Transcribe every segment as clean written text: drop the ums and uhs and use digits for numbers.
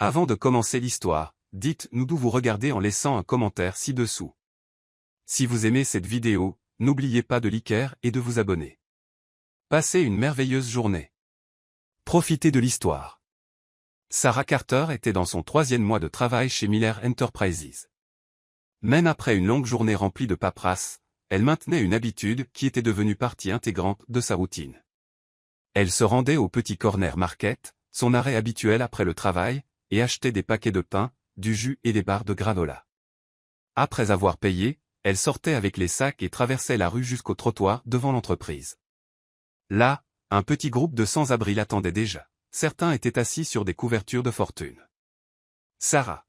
Avant de commencer l'histoire, dites-nous d'où vous regardez en laissant un commentaire ci-dessous. Si vous aimez cette vidéo, n'oubliez pas de liker et de vous abonner. Passez une merveilleuse journée. Profitez de l'histoire. Sarah Carter était dans son 3e mois de travail chez Miller Enterprises. Même après une longue journée remplie de paperasse, elle maintenait une habitude qui était devenue partie intégrante de sa routine. Elle se rendait au petit corner market, son arrêt habituel après le travail, et achetait des paquets de pain, du jus et des barres de granola. Après avoir payé, elle sortait avec les sacs et traversait la rue jusqu'au trottoir devant l'entreprise. Là, un petit groupe de sans-abri l'attendait déjà. Certains étaient assis sur des couvertures de fortune. « Sarah.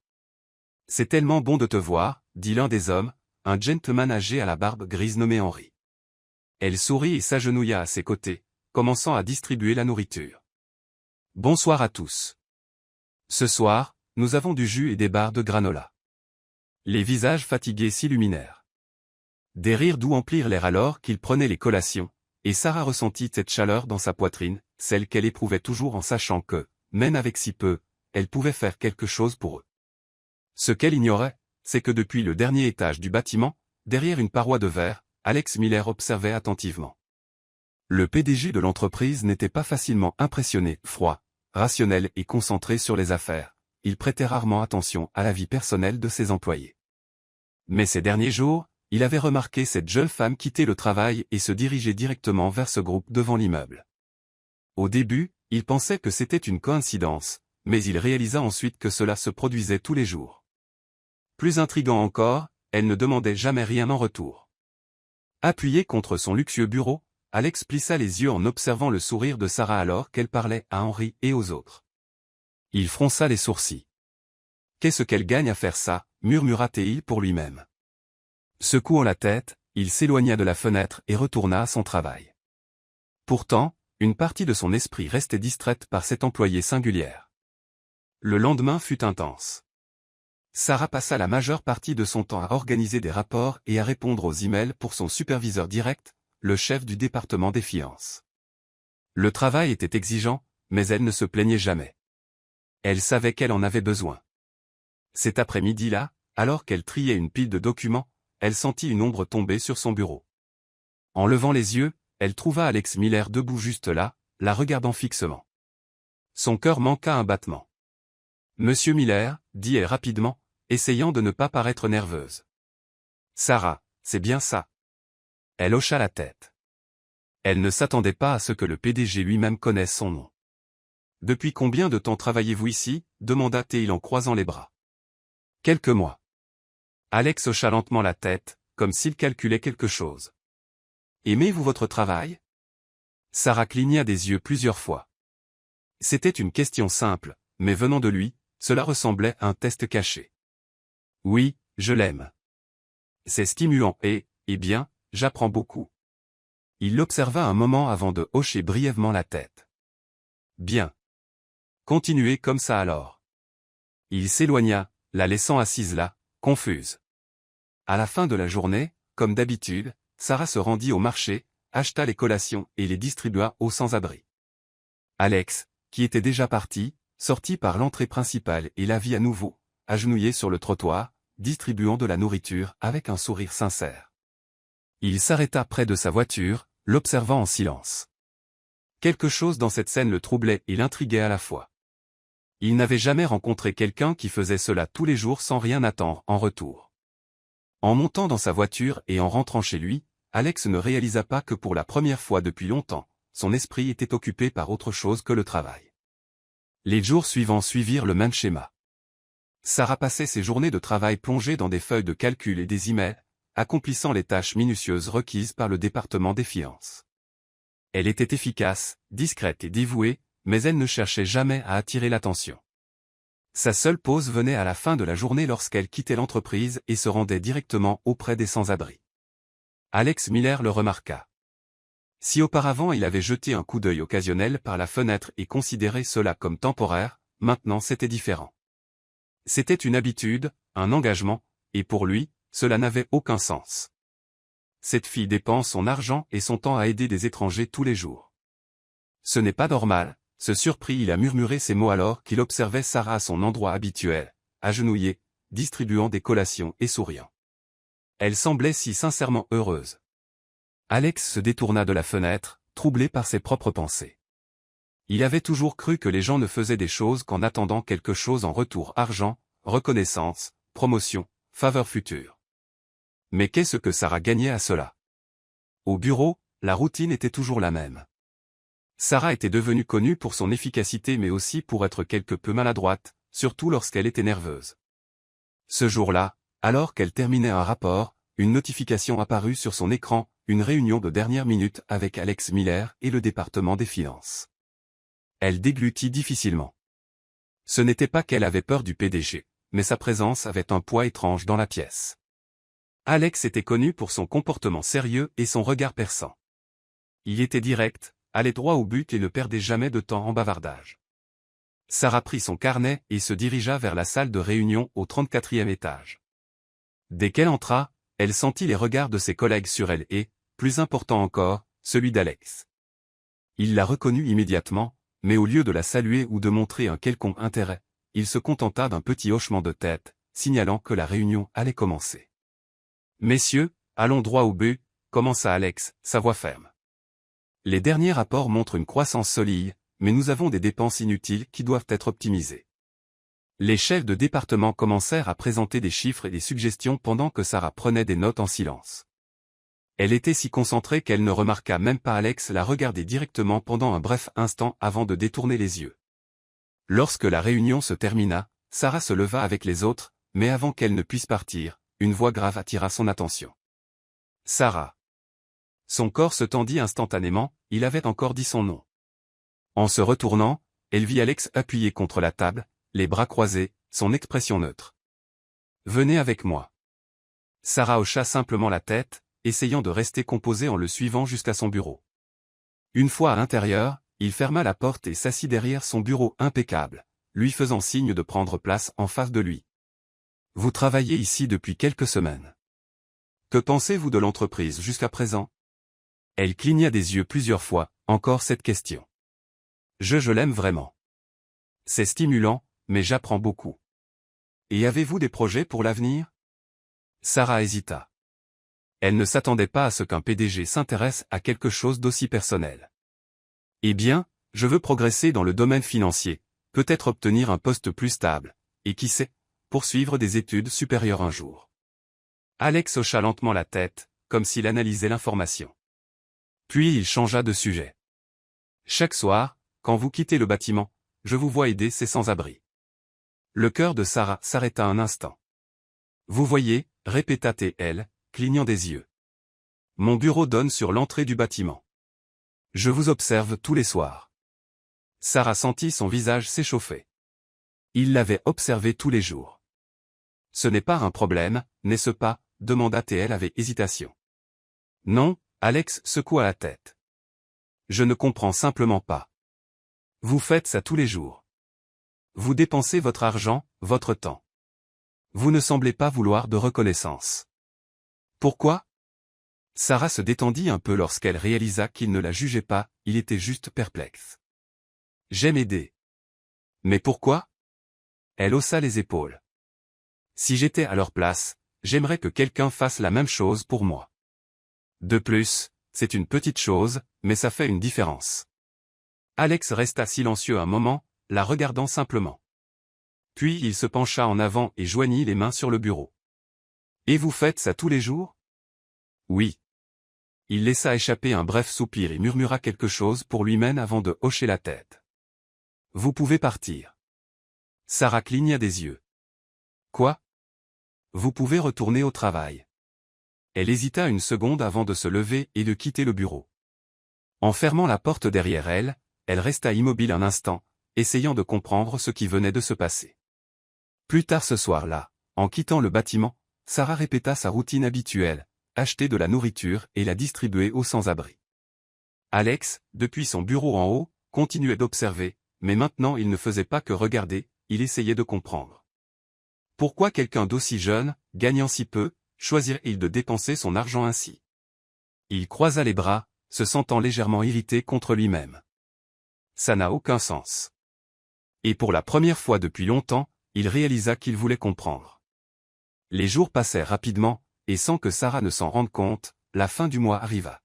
C'est tellement bon de te voir, » dit l'un des hommes, un gentleman âgé à la barbe grise nommé Henry. Elle sourit et s'agenouilla à ses côtés, commençant à distribuer la nourriture. « Bonsoir à tous. Ce soir, nous avons du jus et des barres de granola. » Les visages fatigués s'illuminèrent. Des rires doux emplirent l'air alors qu'ils prenaient les collations, et Sarah ressentit cette chaleur dans sa poitrine, celle qu'elle éprouvait toujours en sachant que, même avec si peu, elle pouvait faire quelque chose pour eux. Ce qu'elle ignorait, c'est que depuis le dernier étage du bâtiment, derrière une paroi de verre, Alex Miller observait attentivement. Le PDG de l'entreprise n'était pas facilement impressionné, froid, rationnel et concentré sur les affaires. Il prêtait rarement attention à la vie personnelle de ses employés. Mais ces derniers jours, il avait remarqué cette jeune femme quitter le travail et se diriger directement vers ce groupe devant l'immeuble. Au début, il pensait que c'était une coïncidence, mais il réalisa ensuite que cela se produisait tous les jours. Plus intriguant encore, elle ne demandait jamais rien en retour. Appuyé contre son luxueux bureau, Alex plissa les yeux en observant le sourire de Sarah alors qu'elle parlait à Henry et aux autres. Il fronça les sourcils. « Qu'est-ce qu'elle gagne à faire ça » murmura-t-il pour lui-même. Secouant la tête, il s'éloigna de la fenêtre et retourna à son travail. Pourtant, une partie de son esprit restait distraite par cette employée singulière. Le lendemain fut intense. Sarah passa la majeure partie de son temps à organiser des rapports et à répondre aux emails pour son superviseur direct, le chef du département des finances. Le travail était exigeant, mais elle ne se plaignait jamais. Elle savait qu'elle en avait besoin. Cet après-midi-là, alors qu'elle triait une pile de documents, elle sentit une ombre tomber sur son bureau. En levant les yeux, elle trouva Alex Miller debout juste là, la regardant fixement. Son cœur manqua un battement. « Monsieur Miller, » dit-elle rapidement, essayant de ne pas paraître nerveuse. « Sarah, c'est bien ça. » Elle hocha la tête. Elle ne s'attendait pas à ce que le PDG lui-même connaisse son nom. « Depuis combien de temps travaillez-vous ici » demanda-t-il en croisant les bras. « Quelques mois. » Alex hocha lentement la tête, comme s'il calculait quelque chose. « Aimez-vous votre travail » Sarah cligna des yeux plusieurs fois. C'était une question simple, mais venant de lui, cela ressemblait à un test caché. « Oui, je l'aime. C'est stimulant et, eh bien, j'apprends beaucoup. » Il l'observa un moment avant de hocher brièvement la tête. « Bien. Continuez comme ça alors. » Il s'éloigna, la laissant assise là, confuse. À la fin de la journée, comme d'habitude, Sarah se rendit au marché, acheta les collations et les distribua aux sans-abri. Alex, qui était déjà parti, sortit par l'entrée principale et la vit à nouveau, agenouillé sur le trottoir, distribuant de la nourriture avec un sourire sincère. Il s'arrêta près de sa voiture, l'observant en silence. Quelque chose dans cette scène le troublait et l'intriguait à la fois. Il n'avait jamais rencontré quelqu'un qui faisait cela tous les jours sans rien attendre en retour. En montant dans sa voiture et en rentrant chez lui, Alex ne réalisa pas que pour la première fois depuis longtemps, son esprit était occupé par autre chose que le travail. Les jours suivants suivirent le même schéma. Sarah passait ses journées de travail plongée dans des feuilles de calcul et des emails, accomplissant les tâches minutieuses requises par le département des finances. Elle était efficace, discrète et dévouée, mais elle ne cherchait jamais à attirer l'attention. Sa seule pause venait à la fin de la journée lorsqu'elle quittait l'entreprise et se rendait directement auprès des sans-abri. Alex Miller le remarqua. Si auparavant il avait jeté un coup d'œil occasionnel par la fenêtre et considéré cela comme temporaire, maintenant c'était différent. C'était une habitude, un engagement, et pour lui, cela n'avait aucun sens. Cette fille dépense son argent et son temps à aider des étrangers tous les jours. Ce n'est pas normal, Ce surpris, il a murmuré ces mots alors qu'il observait Sarah à son endroit habituel, agenouillée, distribuant des collations et souriant. Elle semblait si sincèrement heureuse. Alex se détourna de la fenêtre, troublé par ses propres pensées. Il avait toujours cru que les gens ne faisaient des choses qu'en attendant quelque chose en retour: argent, reconnaissance, promotion, faveur future. Mais qu'est-ce que Sarah gagnait à cela? Au bureau, la routine était toujours la même. Sarah était devenue connue pour son efficacité mais aussi pour être quelque peu maladroite, surtout lorsqu'elle était nerveuse. Ce jour-là, alors qu'elle terminait un rapport, une notification apparut sur son écran, une réunion de dernière minute avec Alex Miller et le département des finances. Elle déglutit difficilement. Ce n'était pas qu'elle avait peur du PDG, mais sa présence avait un poids étrange dans la pièce. Alex était connu pour son comportement sérieux et son regard perçant. Il était direct, allait droit au but et ne perdait jamais de temps en bavardage. Sarah prit son carnet et se dirigea vers la salle de réunion au 34e étage. Dès qu'elle entra, elle sentit les regards de ses collègues sur elle et, plus important encore, celui d'Alex. Il la reconnut immédiatement, mais au lieu de la saluer ou de montrer un quelconque intérêt, il se contenta d'un petit hochement de tête, signalant que la réunion allait commencer. « Messieurs, allons droit au but », commença Alex, sa voix ferme. Les derniers rapports montrent une croissance solide, mais nous avons des dépenses inutiles qui doivent être optimisées. Les chefs de département commencèrent à présenter des chiffres et des suggestions pendant que Sarah prenait des notes en silence. Elle était si concentrée qu'elle ne remarqua même pas Alex la regarder directement pendant un bref instant avant de détourner les yeux. Lorsque la réunion se termina, Sarah se leva avec les autres, mais avant qu'elle ne puisse partir, une voix grave attira son attention. « Sarah !» Son corps se tendit instantanément, il avait encore dit son nom. En se retournant, elle vit Alex appuyé contre la table, les bras croisés, son expression neutre. « Venez avec moi. » Sarah hocha simplement la tête, essayant de rester composée en le suivant jusqu'à son bureau. Une fois à l'intérieur, il ferma la porte et s'assit derrière son bureau impeccable, lui faisant signe de prendre place en face de lui. « Vous travaillez ici depuis quelques semaines. Que pensez-vous de l'entreprise jusqu'à présent ?» Elle cligna des yeux plusieurs fois, encore cette question. « Je l'aime vraiment. C'est stimulant, mais j'apprends beaucoup. Et avez-vous des projets pour l'avenir ?» Sarah hésita. Elle ne s'attendait pas à ce qu'un PDG s'intéresse à quelque chose d'aussi personnel. « Eh bien, je veux progresser dans le domaine financier, peut-être obtenir un poste plus stable, et qui sait, poursuivre des études supérieures un jour. » Alex hocha lentement la tête, comme s'il analysait l'information. Puis il changea de sujet. « Chaque soir, quand vous quittez le bâtiment, je vous vois aider ces sans-abri. » Le cœur de Sarah s'arrêta un instant. « Vous voyez, » répéta-t-elle, clignant des yeux. « Mon bureau donne sur l'entrée du bâtiment. Je vous observe tous les soirs. » Sarah sentit son visage s'échauffer. Il l'avait observé tous les jours. « Ce n'est pas un problème, n'est-ce pas ?» demanda-t-elle avec hésitation. « Non », Alex secoua la tête. « Je ne comprends simplement pas. Vous faites ça tous les jours. Vous dépensez votre argent, votre temps. Vous ne semblez pas vouloir de reconnaissance. Pourquoi ?» Sarah se détendit un peu lorsqu'elle réalisa qu'il ne la jugeait pas, il était juste perplexe. « J'aime aider. Mais pourquoi ?» Elle haussa les épaules. « Si j'étais à leur place, j'aimerais que quelqu'un fasse la même chose pour moi. De plus, c'est une petite chose, mais ça fait une différence. » Alex resta silencieux un moment, la regardant simplement. Puis il se pencha en avant et joignit les mains sur le bureau. « Et vous faites ça tous les jours ?» « Oui. » Il laissa échapper un bref soupir et murmura quelque chose pour lui-même avant de hocher la tête. « Vous pouvez partir. » Sarah cligna des yeux. « Quoi ? Vous pouvez retourner au travail. » Elle hésita une seconde avant de se lever et de quitter le bureau. En fermant la porte derrière elle, elle resta immobile un instant, essayant de comprendre ce qui venait de se passer. Plus tard ce soir-là, en quittant le bâtiment, Sarah répéta sa routine habituelle, acheter de la nourriture et la distribuer aux sans-abri. Alex, depuis son bureau en haut, continuait d'observer, mais maintenant il ne faisait pas que regarder, il essayait de comprendre. Pourquoi quelqu'un d'aussi jeune, gagnant si peu, choisirait-il de dépenser son argent ainsi? Il croisa les bras, se sentant légèrement irrité contre lui-même. ça n'a aucun sens. Et pour la première fois depuis longtemps, il réalisa qu'il voulait comprendre. Les jours passèrent rapidement, et sans que Sarah ne s'en rende compte, la fin du mois arriva.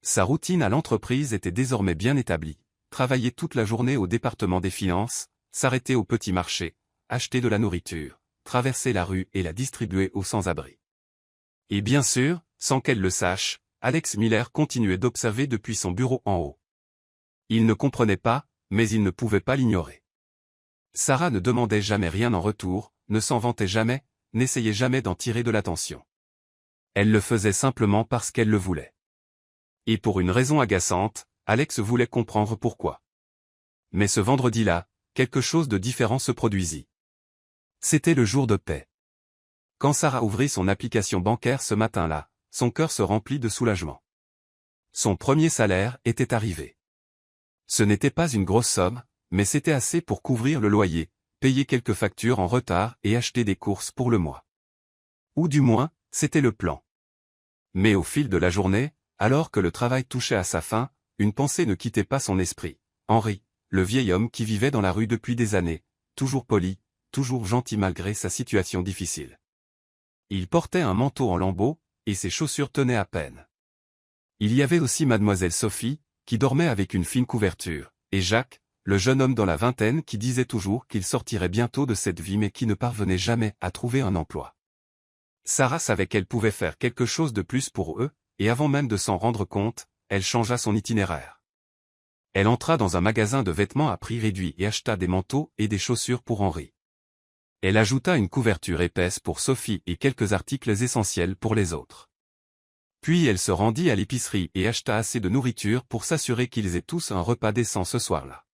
Sa routine à l'entreprise était désormais bien établie. Travailler toute la journée au département des finances, s'arrêter au petit marché, acheter de la nourriture, traverser la rue et la distribuer aux sans-abri. Et bien sûr, sans qu'elle le sache, Alex Miller continuait d'observer depuis son bureau en haut. Il ne comprenait pas, mais il ne pouvait pas l'ignorer. Sarah ne demandait jamais rien en retour, ne s'en vantait jamais, n'essayait jamais d'en tirer de l'attention. Elle le faisait simplement parce qu'elle le voulait. Et pour une raison agaçante, Alex voulait comprendre pourquoi. Mais ce vendredi-là, quelque chose de différent se produisit. C'était le jour de paie. Quand Sarah ouvrit son application bancaire ce matin-là, son cœur se remplit de soulagement. Son premier salaire était arrivé. Ce n'était pas une grosse somme, mais c'était assez pour couvrir le loyer, payer quelques factures en retard et acheter des courses pour le mois. Ou du moins, c'était le plan. Mais au fil de la journée, alors que le travail touchait à sa fin, une pensée ne quittait pas son esprit. Henri, le vieil homme qui vivait dans la rue depuis des années, toujours poli, toujours gentil malgré sa situation difficile. Il portait un manteau en lambeaux, et ses chaussures tenaient à peine. Il y avait aussi mademoiselle Sophie, qui dormait avec une fine couverture, et Jacques, le jeune homme dans la vingtaine qui disait toujours qu'il sortirait bientôt de cette vie mais qui ne parvenait jamais à trouver un emploi. Sarah savait qu'elle pouvait faire quelque chose de plus pour eux, et avant même de s'en rendre compte, elle changea son itinéraire. Elle entra dans un magasin de vêtements à prix réduit et acheta des manteaux et des chaussures pour Henri. Elle ajouta une couverture épaisse pour Sophie et quelques articles essentiels pour les autres. Puis elle se rendit à l'épicerie et acheta assez de nourriture pour s'assurer qu'ils aient tous un repas décent ce soir-là.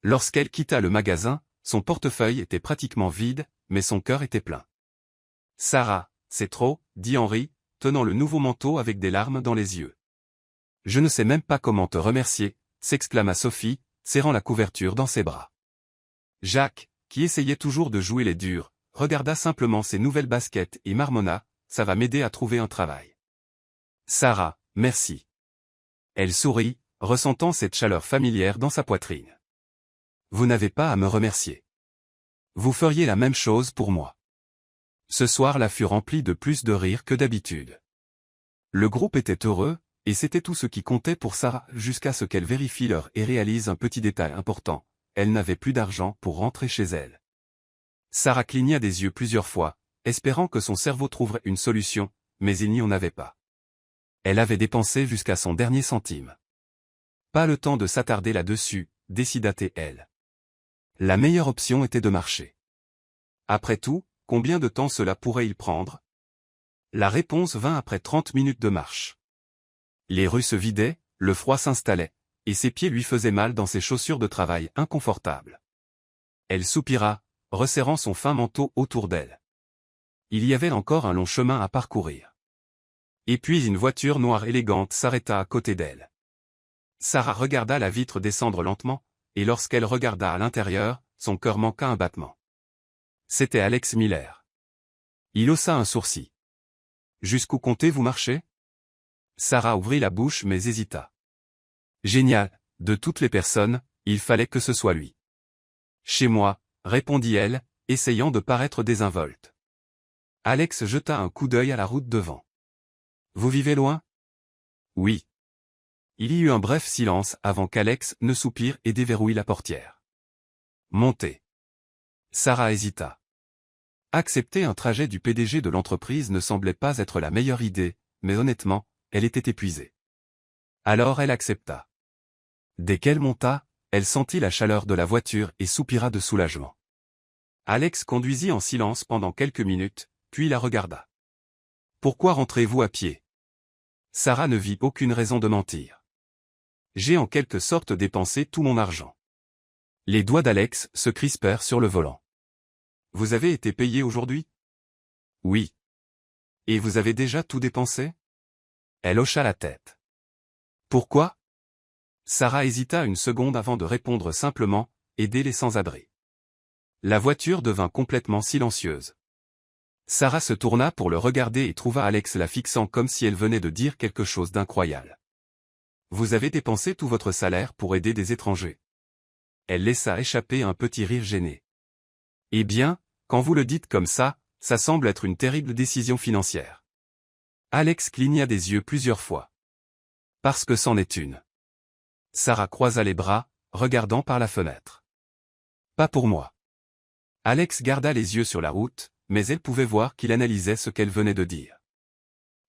Lorsqu'elle quitta le magasin, son portefeuille était pratiquement vide, mais son cœur était plein. « Sarah, c'est trop, » dit Henri, tenant le nouveau manteau avec des larmes dans les yeux. « Je ne sais même pas comment te remercier, » s'exclama Sophie, serrant la couverture dans ses bras. Jacques, qui essayait toujours de jouer les durs, regarda simplement ses nouvelles baskets et marmonna, « Ça va m'aider à trouver un travail. » « Sarah, merci. » Elle sourit, ressentant cette chaleur familière dans sa poitrine. « Vous n'avez pas à me remercier. Vous feriez la même chose pour moi. » Ce soir-là fut rempli de plus de rires que d'habitude. Le groupe était heureux, et c'était tout ce qui comptait pour Sarah jusqu'à ce qu'elle vérifie l'heure et réalise un petit détail important, elle n'avait plus d'argent pour rentrer chez elle. Sarah cligna des yeux plusieurs fois, espérant que son cerveau trouverait une solution, mais il n'y en avait pas. Elle avait dépensé jusqu'à son dernier centime. Pas le temps de s'attarder là-dessus, décida-t-elle. La meilleure option était de marcher. Après tout, combien de temps cela pourrait-il prendre? La réponse vint après 30 minutes de marche. Les rues se vidaient, le froid s'installait, et ses pieds lui faisaient mal dans ses chaussures de travail inconfortables. Elle soupira, resserrant son fin manteau autour d'elle. Il y avait encore un long chemin à parcourir. Et puis une voiture noire élégante s'arrêta à côté d'elle. Sarah regarda la vitre descendre lentement, et lorsqu'elle regarda à l'intérieur, son cœur manqua un battement. C'était Alex Miller. Il haussa un sourcil. « Jusqu'où comptez-vous marcher ?» Sarah ouvrit la bouche mais hésita. « Génial, de toutes les personnes, il fallait que ce soit lui. »« Chez moi, » répondit-elle, essayant de paraître désinvolte. Alex jeta un coup d'œil à la route devant. « Vous vivez loin ?»« Oui. » Il y eut un bref silence avant qu'Alex ne soupire et déverrouille la portière. « Montez. » Sarah hésita. Accepter un trajet du PDG de l'entreprise ne semblait pas être la meilleure idée, mais honnêtement, elle était épuisée. Alors elle accepta. Dès qu'elle monta, elle sentit la chaleur de la voiture et soupira de soulagement. Alex conduisit en silence pendant quelques minutes, puis la regarda. « Pourquoi rentrez-vous à pied ?» Sarah ne vit aucune raison de mentir. « J'ai en quelque sorte dépensé tout mon argent. » Les doigts d'Alex se crispèrent sur le volant. « Vous avez été payé aujourd'hui ?» « Oui. »« Et vous avez déjà tout dépensé ?» Elle hocha la tête. « Pourquoi ?» Sarah hésita une seconde avant de répondre simplement, « Aider les sans-abri. » La voiture devint complètement silencieuse. Sarah se tourna pour le regarder et trouva Alex la fixant comme si elle venait de dire quelque chose d'incroyable. Vous avez dépensé tout votre salaire pour aider des étrangers. Elle laissa échapper un petit rire gêné. Eh bien, quand vous le dites comme ça semble être une terrible décision financière. Alex cligna des yeux plusieurs fois. Parce que c'en est une. Sarah croisa les bras, regardant par la fenêtre. Pas pour moi. Alex garda les yeux sur la route, mais elle pouvait voir qu'il analysait ce qu'elle venait de dire.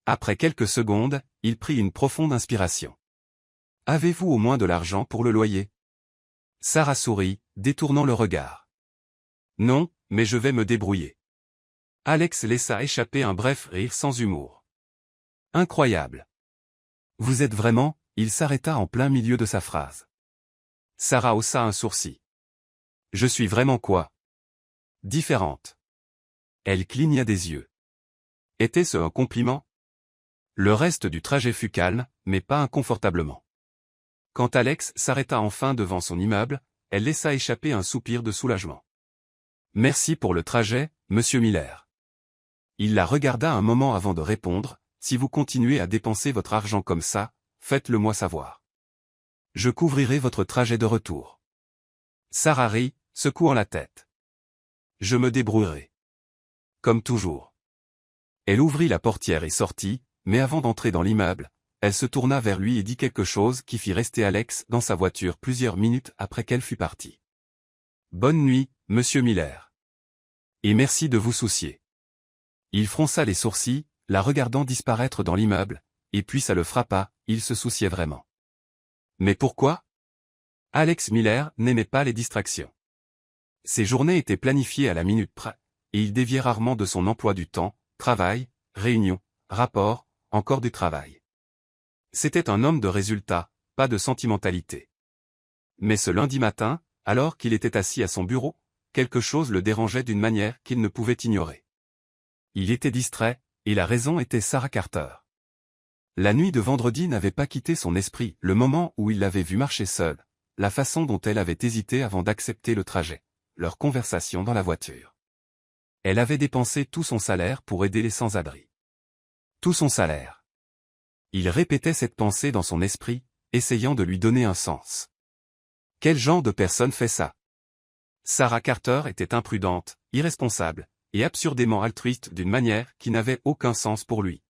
Après quelques secondes, il prit une profonde inspiration. Avez-vous au moins de l'argent pour le loyer? Sarah sourit, détournant le regard. Non, mais je vais me débrouiller. Alex laissa échapper un bref rire sans humour. Incroyable. Vous êtes vraiment... Il s'arrêta en plein milieu de sa phrase. Sarah haussa un sourcil. Je suis vraiment quoi? Différente. Elle cligna des yeux. Était-ce un compliment? Le reste du trajet fut calme, mais pas inconfortablement. Quand Alex s'arrêta enfin devant son immeuble, elle laissa échapper un soupir de soulagement. Merci pour le trajet, monsieur Miller. Il la regarda un moment avant de répondre, si vous continuez à dépenser votre argent comme ça, faites-le moi savoir. Je couvrirai votre trajet de retour. Sarah rit, secouant la tête. Je me débrouillerai. Comme toujours. Elle ouvrit la portière et sortit, mais avant d'entrer dans l'immeuble, elle se tourna vers lui et dit quelque chose qui fit rester Alex dans sa voiture plusieurs minutes après qu'elle fut partie. Bonne nuit, monsieur Miller. Et merci de vous soucier. Il fronça les sourcils, la regardant disparaître dans l'immeuble, et puis ça le frappa, il se souciait vraiment. Mais pourquoi? Alex Miller n'aimait pas les distractions. Ses journées étaient planifiées à la minute près, et il déviait rarement de son emploi du temps, travail, réunion, rapport, encore du travail. C'était un homme de résultats, pas de sentimentalité. Mais ce lundi matin, alors qu'il était assis à son bureau, quelque chose le dérangeait d'une manière qu'il ne pouvait ignorer. Il était distrait, et la raison était Sarah Carter. La nuit de vendredi n'avait pas quitté son esprit, le moment où il l'avait vue marcher seule, la façon dont elle avait hésité avant d'accepter le trajet, leur conversation dans la voiture. Elle avait dépensé tout son salaire pour aider les sans-abri. Tout son salaire. Il répétait cette pensée dans son esprit, essayant de lui donner un sens. Quel genre de personne fait ça? Sarah Carter était imprudente, irresponsable, et absurdément altruiste d'une manière qui n'avait aucun sens pour lui.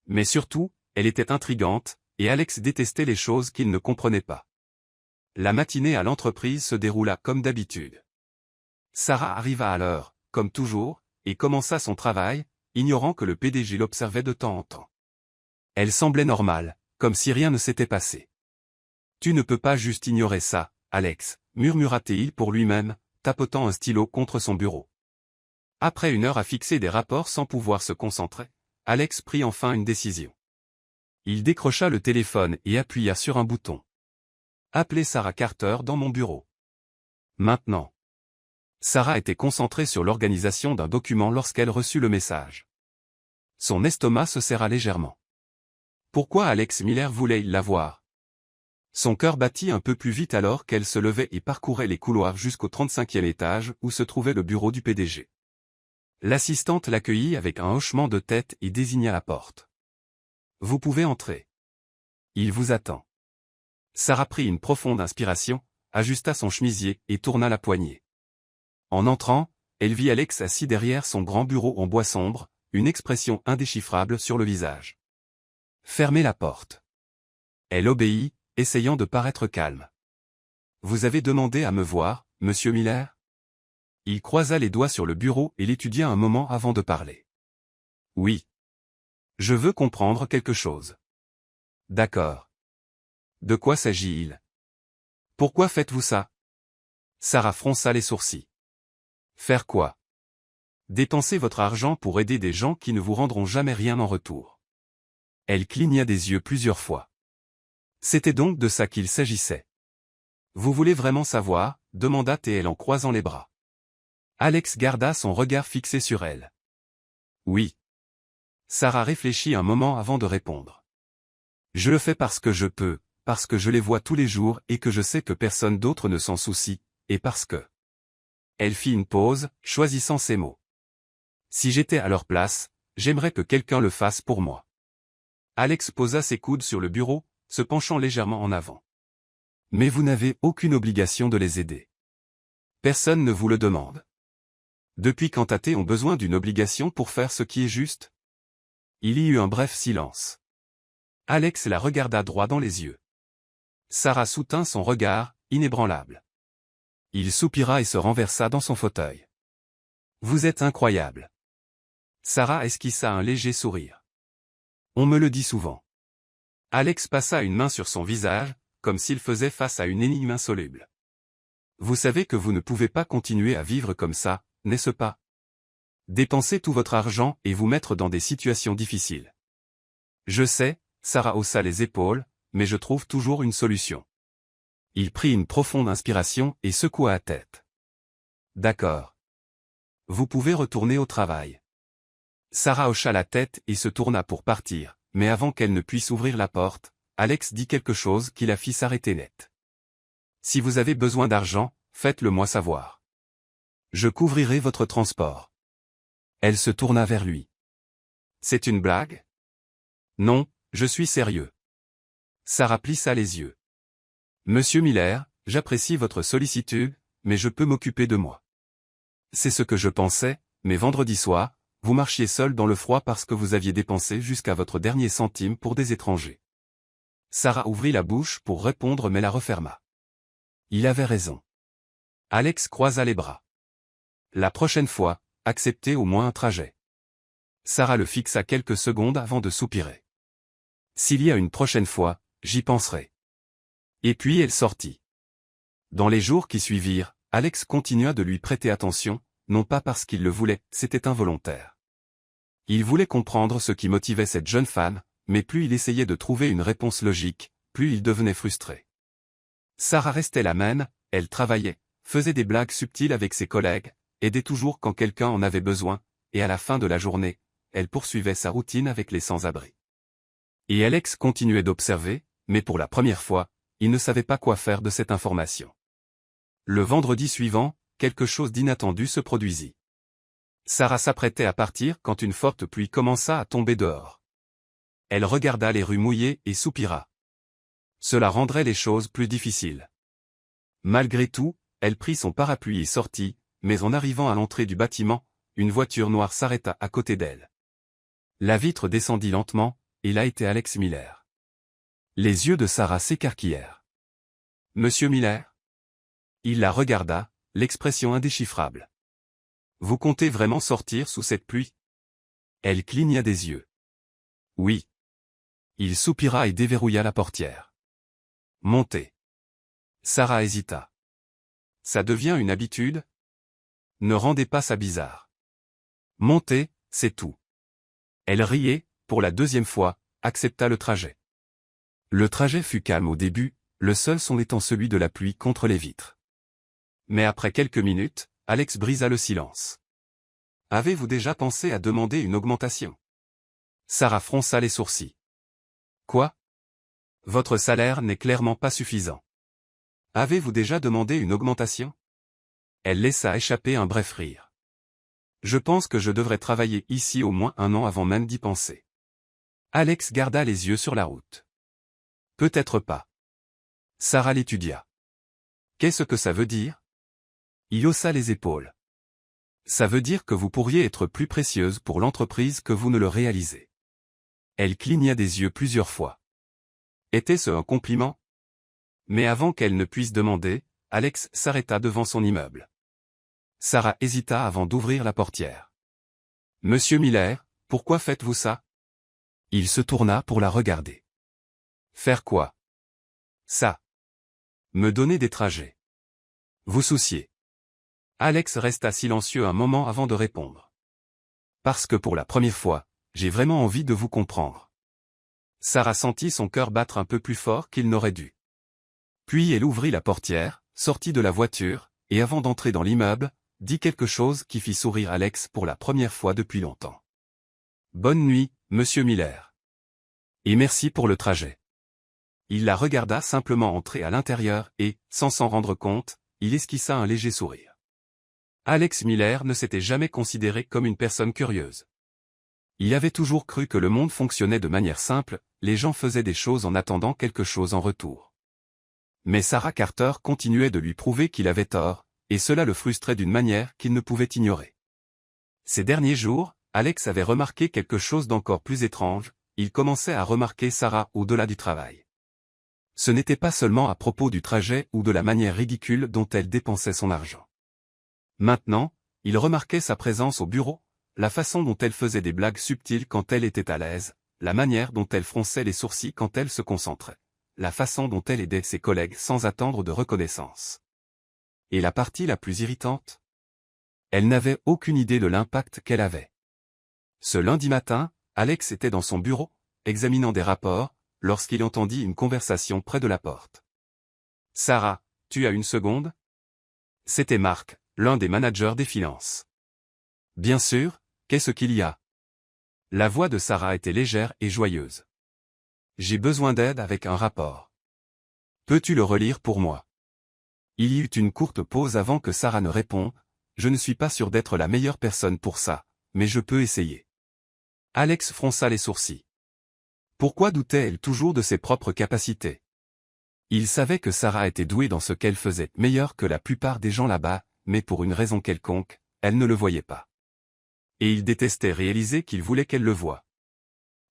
Mais surtout, elle était intrigante, et Alex détestait les choses qu'il ne comprenait pas. La matinée à l'entreprise se déroula comme d'habitude. Sarah arriva à l'heure, comme toujours, et commença son travail, ignorant que le PDG l'observait de temps en temps. Elle semblait normale, comme si rien ne s'était passé. Tu ne peux pas juste ignorer ça, Alex, murmura-t-il pour lui-même, tapotant un stylo contre son bureau. Après une heure à fixer des rapports sans pouvoir se concentrer, Alex prit enfin une décision. Il décrocha le téléphone et appuya sur un bouton. Appelez Sarah Carter dans mon bureau. Maintenant. Sarah était concentrée sur l'organisation d'un document lorsqu'elle reçut le message. Son estomac se serra légèrement. Pourquoi Alex Miller voulait-il la voir? Son cœur battit un peu plus vite alors qu'elle se levait et parcourait les couloirs jusqu'au 35e étage où se trouvait le bureau du PDG. L'assistante l'accueillit avec un hochement de tête et désigna la porte. Vous pouvez entrer. Il vous attend. Sarah prit une profonde inspiration, ajusta son chemisier et tourna la poignée. En entrant, elle vit Alex assis derrière son grand bureau en bois sombre, une expression indéchiffrable sur le visage. Fermez la porte. Elle obéit, essayant de paraître calme. Vous avez demandé à me voir, monsieur Miller? Il croisa les doigts sur le bureau et l'étudia un moment avant de parler. Oui. Je veux comprendre quelque chose. D'accord. De quoi s'agit-il? Pourquoi faites-vous ça? Sarah fronça les sourcils. Faire quoi? Dépenser votre argent pour aider des gens qui ne vous rendront jamais rien en retour. Elle cligna des yeux plusieurs fois. C'était donc de ça qu'il s'agissait. Vous voulez vraiment savoir? Demanda-t-elle en croisant les bras. Alex garda son regard fixé sur elle. Oui. Sarah réfléchit un moment avant de répondre. Je le fais parce que je peux, parce que je les vois tous les jours et que je sais que personne d'autre ne s'en soucie, et parce que... Elle fit une pause, choisissant ses mots. Si j'étais à leur place, j'aimerais que quelqu'un le fasse pour moi. Alex posa ses coudes sur le bureau, se penchant légèrement en avant. Mais vous n'avez aucune obligation de les aider. Personne ne vous le demande. Depuis quand athées ont besoin d'une obligation pour faire ce qui est juste? Il y eut un bref silence. Alex la regarda droit dans les yeux. Sarah soutint son regard, inébranlable. Il soupira et se renversa dans son fauteuil. Vous êtes incroyable. Sarah esquissa un léger sourire. On me le dit souvent. Alex passa une main sur son visage, comme s'il faisait face à une énigme insoluble. Vous savez que vous ne pouvez pas continuer à vivre comme ça, n'est-ce pas? Dépenser tout votre argent et vous mettre dans des situations difficiles. Je sais, Sarah haussa les épaules, mais je trouve toujours une solution. Il prit une profonde inspiration et secoua la tête. D'accord. Vous pouvez retourner au travail. Sarah hocha la tête et se tourna pour partir, mais avant qu'elle ne puisse ouvrir la porte, Alex dit quelque chose qui la fit s'arrêter net. Si vous avez besoin d'argent, faites-le moi savoir. Je couvrirai votre transport. Elle se tourna vers lui. C'est une blague? Non, je suis sérieux. Sarah plissa les yeux. Monsieur Miller, j'apprécie votre sollicitude, mais je peux m'occuper de moi. C'est ce que je pensais, mais vendredi soir, vous marchiez seul dans le froid parce que vous aviez dépensé jusqu'à votre dernier centime pour des étrangers. Sarah ouvrit la bouche pour répondre mais la referma. Il avait raison. Alex croisa les bras. La prochaine fois, acceptez au moins un trajet. Sarah le fixa quelques secondes avant de soupirer. S'il y a une prochaine fois, j'y penserai. Et puis elle sortit. Dans les jours qui suivirent, Alex continua de lui prêter attention, non pas parce qu'il le voulait, c'était involontaire. Il voulait comprendre ce qui motivait cette jeune femme, mais plus il essayait de trouver une réponse logique, plus il devenait frustré. Sarah restait la même, elle travaillait, faisait des blagues subtiles avec ses collègues, aidait toujours quand quelqu'un en avait besoin, et à la fin de la journée, elle poursuivait sa routine avec les sans-abri. Et Alex continuait d'observer, mais pour la première fois, il ne savait pas quoi faire de cette information. Le vendredi suivant, quelque chose d'inattendu se produisit. Sarah s'apprêtait à partir quand une forte pluie commença à tomber dehors. Elle regarda les rues mouillées et soupira. Cela rendrait les choses plus difficiles. Malgré tout, elle prit son parapluie et sortit, mais en arrivant à l'entrée du bâtiment, une voiture noire s'arrêta à côté d'elle. La vitre descendit lentement, et là était Alex Miller. Les yeux de Sarah s'écarquillèrent. « Monsieur Miller ?» Il la regarda, l'expression indéchiffrable. « Vous comptez vraiment sortir sous cette pluie ?» Elle cligna des yeux. « Oui. » Il soupira et déverrouilla la portière. « Montez. » Sarah hésita. « Ça devient une habitude ? Ne rendez pas ça bizarre. Montez, c'est tout. » Elle riait, pour la deuxième fois, accepta le trajet. Le trajet fut calme au début, le seul son étant celui de la pluie contre les vitres. Mais après quelques minutes, Alex brisa le silence. « Avez-vous déjà pensé à demander une augmentation ?» Sarah fronça les sourcils. « Quoi ? Votre salaire n'est clairement pas suffisant. Avez-vous déjà demandé une augmentation ?» Elle laissa échapper un bref rire. « Je pense que je devrais travailler ici au moins 1 an avant même d'y penser. » Alex garda les yeux sur la route. « Peut-être pas. » Sarah l'étudia. « Qu'est-ce que ça veut dire ?» Il haussa les épaules. « Ça veut dire que vous pourriez être plus précieuse pour l'entreprise que vous ne le réalisez. » Elle cligna des yeux plusieurs fois. Était-ce un compliment? Mais avant qu'elle ne puisse demander, Alex s'arrêta devant son immeuble. Sarah hésita avant d'ouvrir la portière. « Monsieur Miller, pourquoi faites-vous ça ?» Il se tourna pour la regarder. « Faire quoi? »« Ça. Me donner des trajets. Vous soucier. » Alex resta silencieux un moment avant de répondre. « Parce que pour la première fois, j'ai vraiment envie de vous comprendre. » Sarah sentit son cœur battre un peu plus fort qu'il n'aurait dû. Puis elle ouvrit la portière, sortit de la voiture, et avant d'entrer dans l'immeuble, dit quelque chose qui fit sourire Alex pour la première fois depuis longtemps. « Bonne nuit, Monsieur Miller. Et merci pour le trajet. » Il la regarda simplement entrer à l'intérieur et, sans s'en rendre compte, il esquissa un léger sourire. Alex Miller ne s'était jamais considéré comme une personne curieuse. Il avait toujours cru que le monde fonctionnait de manière simple, les gens faisaient des choses en attendant quelque chose en retour. Mais Sarah Carter continuait de lui prouver qu'il avait tort, et cela le frustrait d'une manière qu'il ne pouvait ignorer. Ces derniers jours, Alex avait remarqué quelque chose d'encore plus étrange, il commençait à remarquer Sarah au-delà du travail. Ce n'était pas seulement à propos du trajet ou de la manière ridicule dont elle dépensait son argent. Maintenant, il remarquait sa présence au bureau, la façon dont elle faisait des blagues subtiles quand elle était à l'aise, la manière dont elle fronçait les sourcils quand elle se concentrait, la façon dont elle aidait ses collègues sans attendre de reconnaissance. Et la partie la plus irritante? Elle n'avait aucune idée de l'impact qu'elle avait. Ce lundi matin, Alex était dans son bureau, examinant des rapports, lorsqu'il entendit une conversation près de la porte. « Sarah, tu as une seconde ?» C'était Marc, l'un des managers des finances. « Bien sûr, qu'est-ce qu'il y a ?» La voix de Sarah était légère et joyeuse. « J'ai besoin d'aide avec un rapport. Peux-tu le relire pour moi ?» Il y eut une courte pause avant que Sarah ne réponde. « Je ne suis pas sûr d'être la meilleure personne pour ça, mais je peux essayer. » Alex fronça les sourcils. Pourquoi doutait-elle toujours de ses propres capacités? Il savait que Sarah était douée dans ce qu'elle faisait, meilleure que la plupart des gens là-bas, mais pour une raison quelconque, elle ne le voyait pas. Et il détestait réaliser qu'il voulait qu'elle le voie.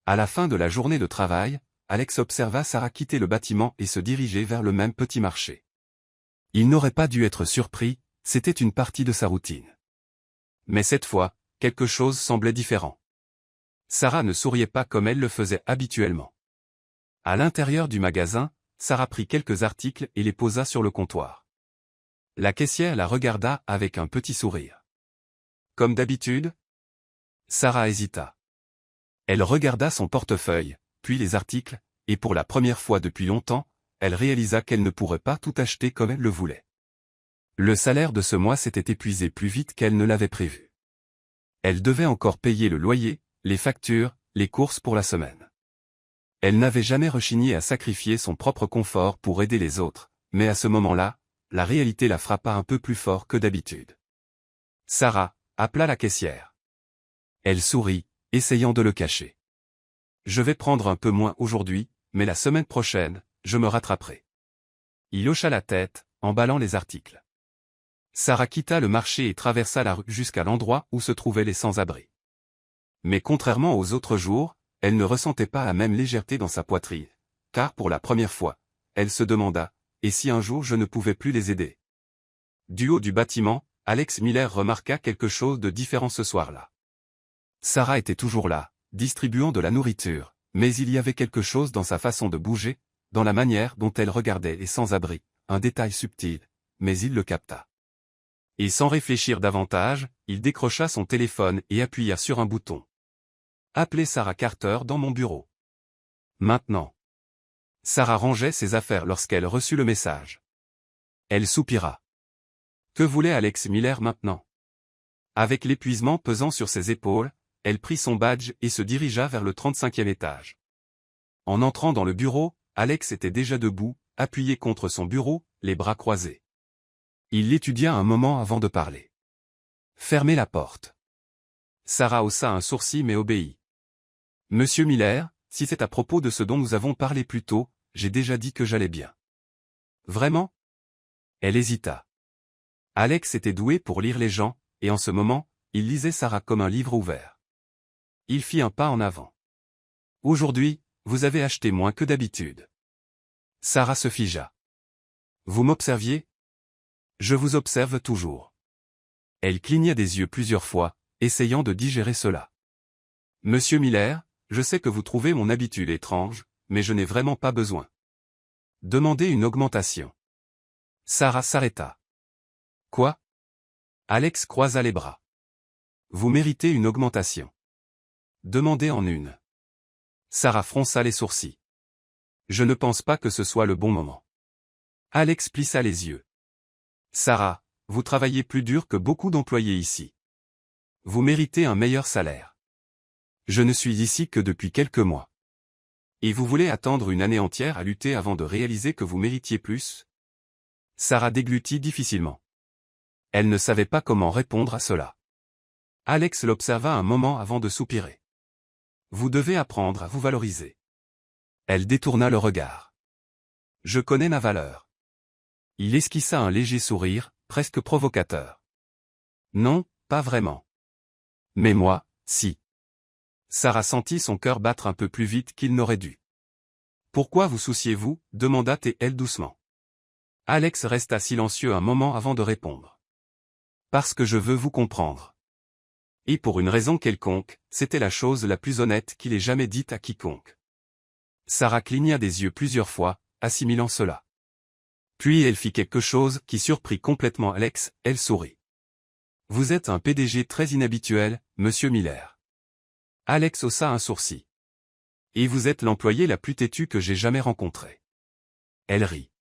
À la fin de la journée de travail, Alex observa Sarah quitter le bâtiment et se diriger vers le même petit marché. Il n'aurait pas dû être surpris, c'était une partie de sa routine. Mais cette fois, quelque chose semblait différent. Sarah ne souriait pas comme elle le faisait habituellement. À l'intérieur du magasin, Sarah prit quelques articles et les posa sur le comptoir. La caissière la regarda avec un petit sourire. Comme d'habitude? Sarah hésita. Elle regarda son portefeuille, puis les articles, et pour la première fois depuis longtemps, elle réalisa qu'elle ne pourrait pas tout acheter comme elle le voulait. Le salaire de ce mois s'était épuisé plus vite qu'elle ne l'avait prévu. Elle devait encore payer le loyer, les factures, les courses pour la semaine. Elle n'avait jamais rechigné à sacrifier son propre confort pour aider les autres, mais à ce moment-là, la réalité la frappa un peu plus fort que d'habitude. Sarah appela la caissière. Elle sourit, essayant de le cacher. « Je vais prendre un peu moins aujourd'hui, mais la semaine prochaine, je me rattraperai. » Il hocha la tête, emballant les articles. Sarah quitta le marché et traversa la rue jusqu'à l'endroit où se trouvaient les sans-abri. Mais contrairement aux autres jours, elle ne ressentait pas la même légèreté dans sa poitrine, car pour la première fois, elle se demanda, et si un jour je ne pouvais plus les aider? Du haut du bâtiment, Alex Miller remarqua quelque chose de différent ce soir-là. Sarah était toujours là, distribuant de la nourriture, mais il y avait quelque chose dans sa façon de bouger, dans la manière dont elle regardait les sans-abri, un détail subtil, mais il le capta. Et sans réfléchir davantage, il décrocha son téléphone et appuya sur un bouton. « Appelez Sarah Carter dans mon bureau. » Maintenant. Sarah rangeait ses affaires lorsqu'elle reçut le message. Elle soupira. Que voulait Alex Miller maintenant? Avec l'épuisement pesant sur ses épaules, elle prit son badge et se dirigea vers le 35e étage. En entrant dans le bureau, Alex était déjà debout, appuyé contre son bureau, les bras croisés. Il l'étudia un moment avant de parler. « Fermez la porte. » Sarah haussa un sourcil mais obéit. « Monsieur Miller, si c'est à propos de ce dont nous avons parlé plus tôt, j'ai déjà dit que j'allais bien. » « Vraiment ?» Elle hésita. Alex était doué pour lire les gens, et en ce moment, il lisait Sarah comme un livre ouvert. Il fit un pas en avant. « Aujourd'hui, vous avez acheté moins que d'habitude. » Sarah se figea. « Vous m'observiez? » « Je vous observe toujours. » Elle cligna des yeux plusieurs fois, essayant de digérer cela. « Monsieur Miller, je sais que vous trouvez mon habitude étrange, mais je n'ai vraiment pas besoin. Demandez une augmentation. » Sarah s'arrêta. « Quoi ?» Alex croisa les bras. « Vous méritez une augmentation. Demandez en une. » Sarah fronça les sourcils. « Je ne pense pas que ce soit le bon moment. » Alex plissa les yeux. « Sarah, vous travaillez plus dur que beaucoup d'employés ici. Vous méritez un meilleur salaire. Je ne suis ici que depuis quelques mois. Et vous voulez attendre une année entière à lutter avant de réaliser que vous méritiez plus? » Sarah déglutit difficilement. Elle ne savait pas comment répondre à cela. Alex l'observa un moment avant de soupirer. Vous devez apprendre à vous valoriser. Elle détourna le regard. Je connais ma valeur. Il esquissa un léger sourire, presque provocateur. Non, pas vraiment. Mais moi, si. Sarah sentit son cœur battre un peu plus vite qu'il n'aurait dû. Pourquoi vous souciez-vous, demanda-t-elle doucement. Alex resta silencieux un moment avant de répondre. Parce que je veux vous comprendre. Et pour une raison quelconque, c'était la chose la plus honnête qu'il ait jamais dite à quiconque. Sarah cligna des yeux plusieurs fois, assimilant cela. Puis elle fit quelque chose qui surprit complètement Alex, elle sourit. Vous êtes un PDG très inhabituel, monsieur Miller. Alex haussa un sourcil. Et vous êtes l'employé la plus têtue que j'ai jamais rencontré. Elle rit.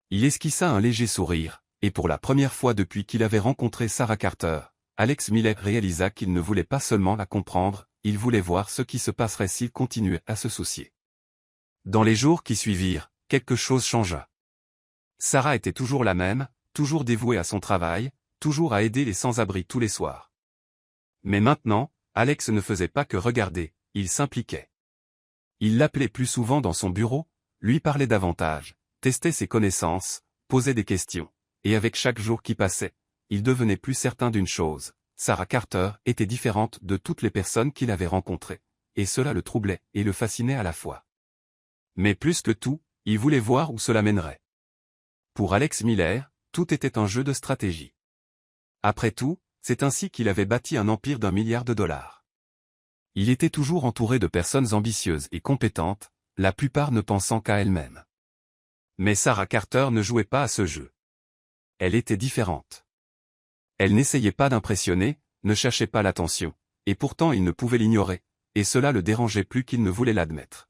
Il esquissa un léger sourire, et pour la première fois depuis qu'il avait rencontré Sarah Carter, Alex Miller réalisa qu'il ne voulait pas seulement la comprendre, il voulait voir ce qui se passerait s'il continuait à se soucier. Dans les jours qui suivirent, quelque chose changea. Sarah était toujours la même, toujours dévouée à son travail, toujours à aider les sans-abri tous les soirs. Mais maintenant, Alex ne faisait pas que regarder, il s'impliquait. Il l'appelait plus souvent dans son bureau, lui parlait davantage, testait ses connaissances, posait des questions, et avec chaque jour qui passait, il devenait plus certain d'une chose, Sarah Carter était différente de toutes les personnes qu'il avait rencontrées, et cela le troublait et le fascinait à la fois. Mais plus que tout, il voulait voir où cela mènerait. Pour Alex Miller, tout était un jeu de stratégie. Après tout, c'est ainsi qu'il avait bâti un empire d'1 milliard de dollars. Il était toujours entouré de personnes ambitieuses et compétentes, la plupart ne pensant qu'à elles-mêmes. Mais Sarah Carter ne jouait pas à ce jeu. Elle était différente. Elle n'essayait pas d'impressionner, ne cherchait pas l'attention, et pourtant il ne pouvait l'ignorer, et cela le dérangeait plus qu'il ne voulait l'admettre.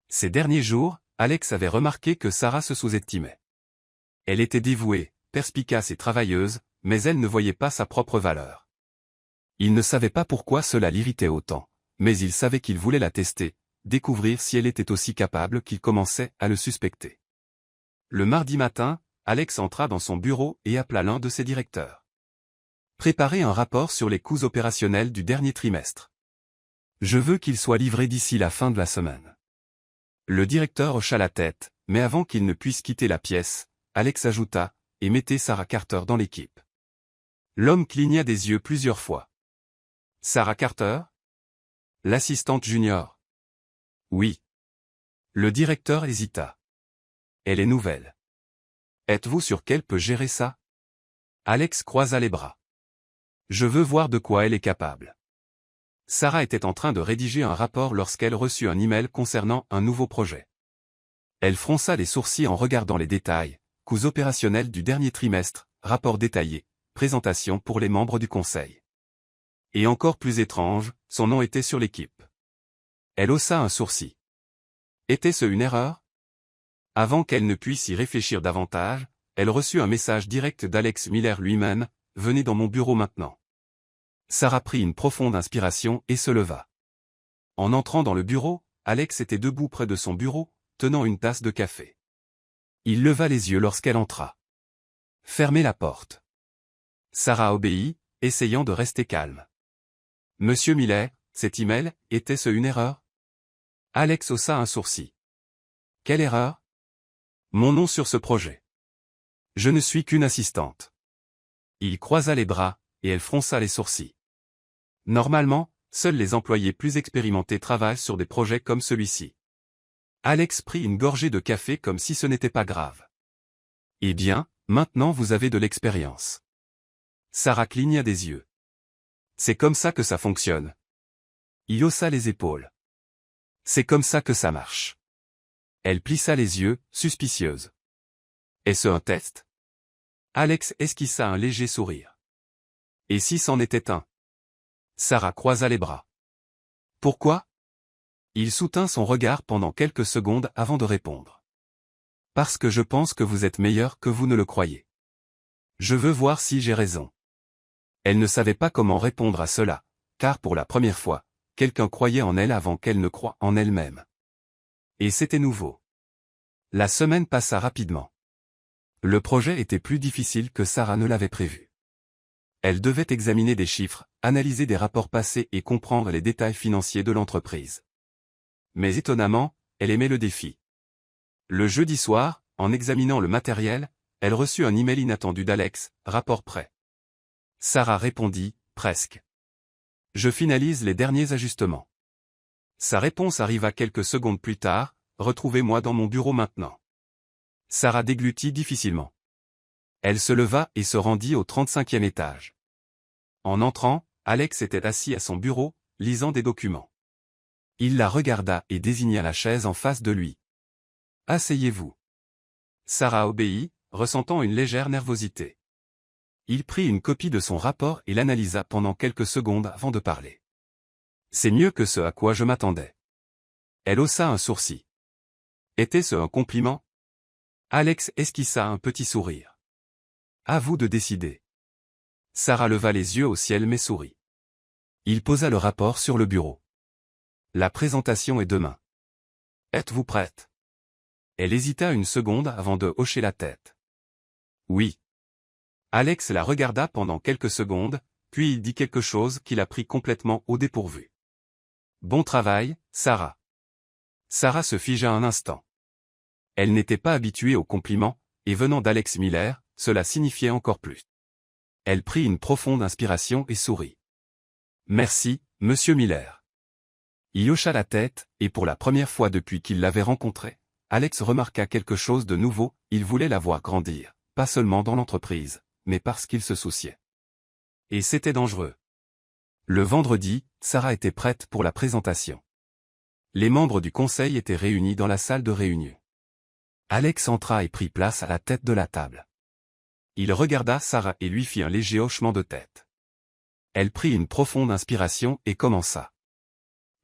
Ces derniers jours, Alex avait remarqué que Sarah se sous-estimait. Elle était dévouée, perspicace et travailleuse, mais elle ne voyait pas sa propre valeur. Il ne savait pas pourquoi cela l'irritait autant, mais il savait qu'il voulait la tester, découvrir si elle était aussi capable qu'il commençait à le suspecter. Le mardi matin, Alex entra dans son bureau et appela l'un de ses directeurs. Préparez un rapport sur les coûts opérationnels du dernier trimestre. Je veux qu'il soit livré d'ici la fin de la semaine. Le directeur hocha la tête, mais avant qu'il ne puisse quitter la pièce, Alex ajouta, et mettez Sarah Carter dans l'équipe. L'homme cligna des yeux plusieurs fois. Sarah Carter? L'assistante junior. Oui. Le directeur hésita. Elle est nouvelle. Êtes-vous sûr qu'elle peut gérer ça? Alex croisa les bras. Je veux voir de quoi elle est capable. Sarah était en train de rédiger un rapport lorsqu'elle reçut un email concernant un nouveau projet. Elle fronça les sourcils en regardant les détails, coûts opérationnels du dernier trimestre, rapport détaillé, présentation pour les membres du conseil. Et encore plus étrange, son nom était sur l'équipe. Elle haussa un sourcil. Était-ce une erreur? Avant qu'elle ne puisse y réfléchir davantage, elle reçut un message direct d'Alex Miller lui-même, « Venez dans mon bureau maintenant ». Sarah prit une profonde inspiration et se leva. En entrant dans le bureau, Alex était debout près de son bureau, tenant une tasse de café. Il leva les yeux lorsqu'elle entra. « Fermez la porte ». Sarah obéit, essayant de rester calme. « Monsieur Miller, cet email, était-ce une erreur ?» Alex haussa un sourcil. « Quelle erreur ?»« Mon nom sur ce projet. Je ne suis qu'une assistante. » Il croisa les bras, et elle fronça les sourcils. Normalement, seuls les employés plus expérimentés travaillent sur des projets comme celui-ci. Alex prit une gorgée de café comme si ce n'était pas grave. Eh bien, maintenant vous avez de l'expérience. Sarah cligna des yeux. C'est comme ça que ça fonctionne. Il haussa les épaules. C'est comme ça que ça marche. Elle plissa les yeux, suspicieuse. Est-ce un test? Alex esquissa un léger sourire. Et si c'en était un? Sarah croisa les bras. Pourquoi? Il soutint son regard pendant quelques secondes avant de répondre. Parce que je pense que vous êtes meilleur que vous ne le croyez. Je veux voir si j'ai raison. Elle ne savait pas comment répondre à cela, car pour la première fois, quelqu'un croyait en elle avant qu'elle ne croie en elle-même. Et c'était nouveau. La semaine passa rapidement. Le projet était plus difficile que Sarah ne l'avait prévu. Elle devait examiner des chiffres, analyser des rapports passés et comprendre les détails financiers de l'entreprise. Mais étonnamment, elle aimait le défi. Le jeudi soir, en examinant le matériel, elle reçut un email inattendu d'Alex, rapport prêt. Sarah répondit, presque. Je finalise les derniers ajustements. Sa réponse arriva quelques secondes plus tard, retrouvez-moi dans mon bureau maintenant. Sarah déglutit difficilement. Elle se leva et se rendit au 35e étage. En entrant, Alex était assis à son bureau, lisant des documents. Il la regarda et désigna la chaise en face de lui. Asseyez-vous. Sarah obéit, ressentant une légère nervosité. Il prit une copie de son rapport et l'analysa pendant quelques secondes avant de parler. C'est mieux que ce à quoi je m'attendais. Elle haussa un sourcil. Était-ce un compliment? Alex esquissa un petit sourire. À vous de décider. Sarah leva les yeux au ciel mais sourit. Il posa le rapport sur le bureau. La présentation est demain. Êtes-vous prête? Elle hésita une seconde avant de hocher la tête. Oui. Alex la regarda pendant quelques secondes, puis il dit quelque chose qui la prit complètement au dépourvu. Bon travail, Sarah. Sarah se figea un instant. Elle n'était pas habituée aux compliments, et venant d'Alex Miller, cela signifiait encore plus. Elle prit une profonde inspiration et sourit. Merci, monsieur Miller. Il hocha la tête, et pour la première fois depuis qu'il l'avait rencontrée, Alex remarqua quelque chose de nouveau, il voulait la voir grandir, pas seulement dans l'entreprise, mais parce qu'il se souciait. Et c'était dangereux. Le vendredi, Sarah était prête pour la présentation. Les membres du conseil étaient réunis dans la salle de réunion. Alex entra et prit place à la tête de la table. Il regarda Sarah et lui fit un léger hochement de tête. Elle prit une profonde inspiration et commença.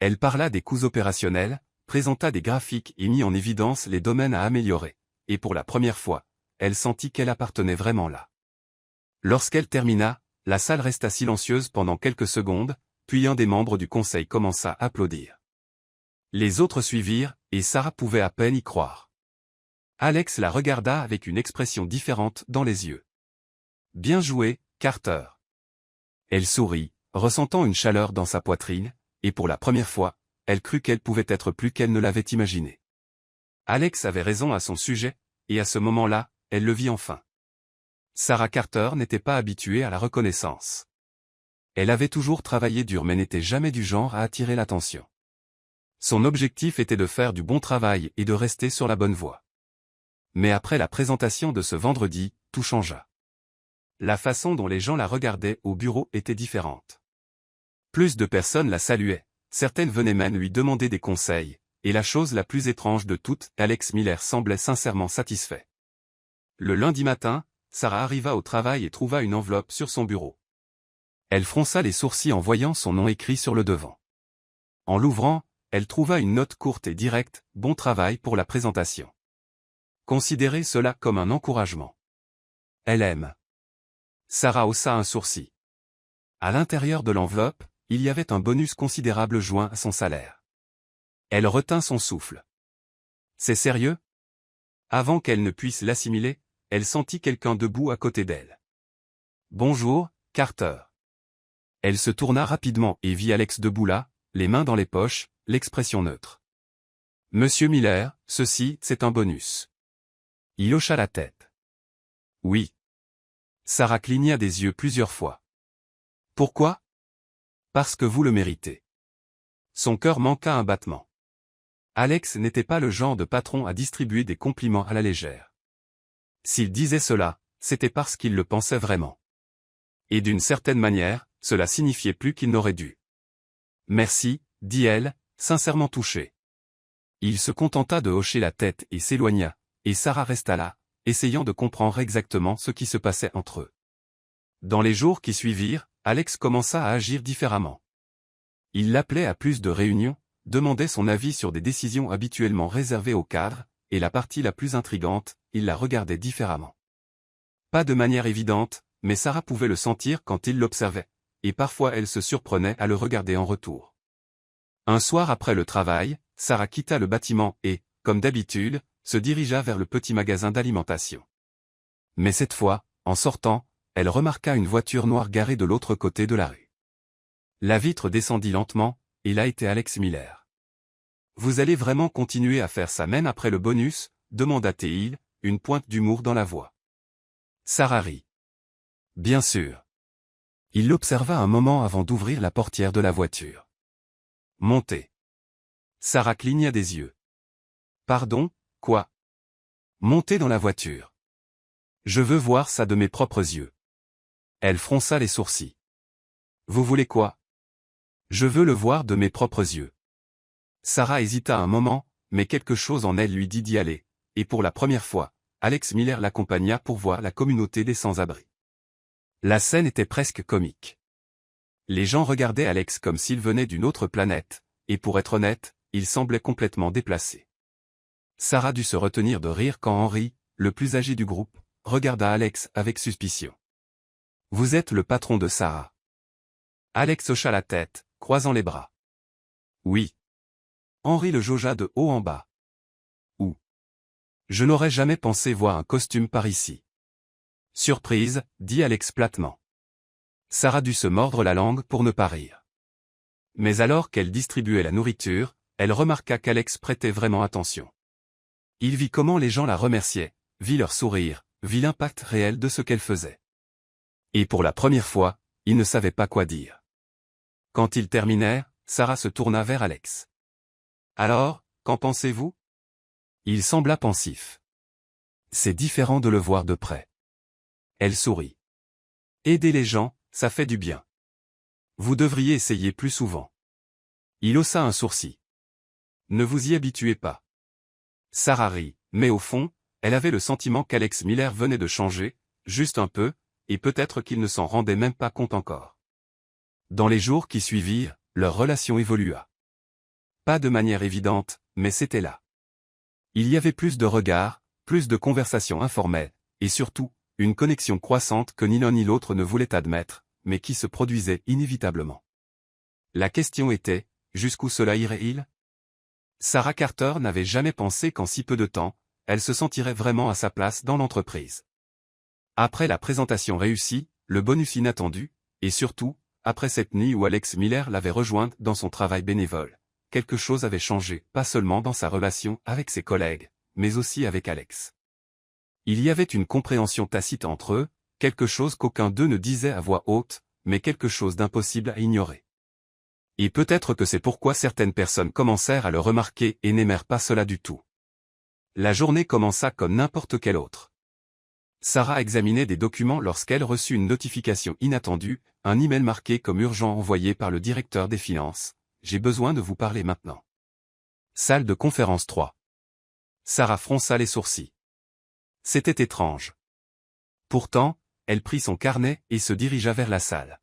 Elle parla des coûts opérationnels, présenta des graphiques et mit en évidence les domaines à améliorer, et pour la première fois, elle sentit qu'elle appartenait vraiment là. Lorsqu'elle termina, la salle resta silencieuse pendant quelques secondes, puis un des membres du conseil commença à applaudir. Les autres suivirent, et Sarah pouvait à peine y croire. Alex la regarda avec une expression différente dans les yeux. Bien joué, Carter. Elle sourit, ressentant une chaleur dans sa poitrine, et pour la première fois, elle crut qu'elle pouvait être plus qu'elle ne l'avait imaginé. Alex avait raison à son sujet, et à ce moment-là, elle le vit enfin. Sarah Carter n'était pas habituée à la reconnaissance. Elle avait toujours travaillé dur mais n'était jamais du genre à attirer l'attention. Son objectif était de faire du bon travail et de rester sur la bonne voie. Mais après la présentation de ce vendredi, tout changea. La façon dont les gens la regardaient au bureau était différente. Plus de personnes la saluaient, certaines venaient même lui demander des conseils, et la chose la plus étrange de toutes, Alex Miller semblait sincèrement satisfait. Le lundi matin, Sarah arriva au travail et trouva une enveloppe sur son bureau. Elle fronça les sourcils en voyant son nom écrit sur le devant. En l'ouvrant, elle trouva une note courte et directe, « Bon travail pour la présentation ». Considérez cela comme un encouragement. Elle aime. Sarah haussa un sourcil. À l'intérieur de l'enveloppe, il y avait un bonus considérable joint à son salaire. Elle retint son souffle. C'est sérieux? Avant qu'elle ne puisse l'assimiler, elle sentit quelqu'un debout à côté d'elle. Bonjour, Carter. Elle se tourna rapidement et vit Alex debout là, les mains dans les poches, l'expression neutre. Monsieur Miller, ceci, c'est un bonus. Il hocha la tête. Oui. Sarah cligna des yeux plusieurs fois. Pourquoi? Parce que vous le méritez. Son cœur manqua un battement. Alex n'était pas le genre de patron à distribuer des compliments à la légère. S'il disait cela, c'était parce qu'il le pensait vraiment. Et d'une certaine manière, cela signifiait plus qu'il n'aurait dû. Merci, dit-elle, sincèrement touchée. Il se contenta de hocher la tête et s'éloigna, et Sarah resta là, essayant de comprendre exactement ce qui se passait entre eux. Dans les jours qui suivirent, Alex commença à agir différemment. Il l'appelait à plus de réunions, demandait son avis sur des décisions habituellement réservées aux cadres, et la partie la plus intrigante, il la regardait différemment. Pas de manière évidente, mais Sarah pouvait le sentir quand il l'observait, et parfois elle se surprenait à le regarder en retour. Un soir après le travail, Sarah quitta le bâtiment et, comme d'habitude, se dirigea vers le petit magasin d'alimentation. Mais cette fois, en sortant, elle remarqua une voiture noire garée de l'autre côté de la rue. La vitre descendit lentement, et là était Alex Miller. « Vous allez vraiment continuer à faire ça même après le bonus ?» demanda T-il, une pointe d'humour dans la voix. Sarah rit. « Bien sûr. » Il l'observa un moment avant d'ouvrir la portière de la voiture. « Montez. » Sarah cligna des yeux. « Pardon, quoi ? » ?»« Montez dans la voiture. Je veux voir ça de mes propres yeux. » Elle fronça les sourcils. « Vous voulez quoi ? » ?»« Je veux le voir de mes propres yeux. » Sarah hésita un moment, mais quelque chose en elle lui dit d'y aller, et pour la première fois, Alex Miller l'accompagna pour voir la communauté des sans-abri. La scène était presque comique. Les gens regardaient Alex comme s'il venait d'une autre planète, et pour être honnête, il semblait complètement déplacé. Sarah dut se retenir de rire quand Henry, le plus âgé du groupe, regarda Alex avec suspicion. « Vous êtes le patron de Sarah. » Alex hocha la tête, croisant les bras. « Oui. » Henry le jaugea de haut en bas. « Où ? Je n'aurais jamais pensé voir un costume par ici. » « Surprise, » dit Alex platement. Sarah dut se mordre la langue pour ne pas rire. Mais alors qu'elle distribuait la nourriture, elle remarqua qu'Alex prêtait vraiment attention. Il vit comment les gens la remerciaient, vit leur sourire, vit l'impact réel de ce qu'elle faisait. Et pour la première fois, il ne savait pas quoi dire. Quand ils terminèrent, Sarah se tourna vers Alex. « Alors, qu'en pensez-vous » Il sembla pensif. « C'est différent de le voir de près. » Elle sourit. « Aider les gens, ça fait du bien. Vous devriez essayer plus souvent. » Il haussa un sourcil. « Ne vous y habituez pas. » Sarah rit, mais au fond, elle avait le sentiment qu'Alex Miller venait de changer, juste un peu, et peut-être qu'il ne s'en rendait même pas compte encore. Dans les jours qui suivirent, leur relation évolua. Pas de manière évidente, mais c'était là. Il y avait plus de regards, plus de conversations informelles, et surtout, une connexion croissante que ni l'un ni l'autre ne voulait admettre, mais qui se produisait inévitablement. La question était, jusqu'où cela irait-il ? Sarah Carter n'avait jamais pensé qu'en si peu de temps, elle se sentirait vraiment à sa place dans l'entreprise. Après la présentation réussie, le bonus inattendu, et surtout, après cette nuit où Alex Miller l'avait rejointe dans son travail bénévole, quelque chose avait changé, pas seulement dans sa relation avec ses collègues, mais aussi avec Alex. Il y avait une compréhension tacite entre eux, quelque chose qu'aucun d'eux ne disait à voix haute, mais quelque chose d'impossible à ignorer. Et peut-être que c'est pourquoi certaines personnes commencèrent à le remarquer et n'aimèrent pas cela du tout. La journée commença comme n'importe quelle autre. Sarah examinait des documents lorsqu'elle reçut une notification inattendue, un email marqué comme urgent envoyé par le directeur des finances. « J'ai besoin de vous parler maintenant. » Salle de conférence 3. Sarah fronça les sourcils. C'était étrange. Pourtant, elle prit son carnet et se dirigea vers la salle.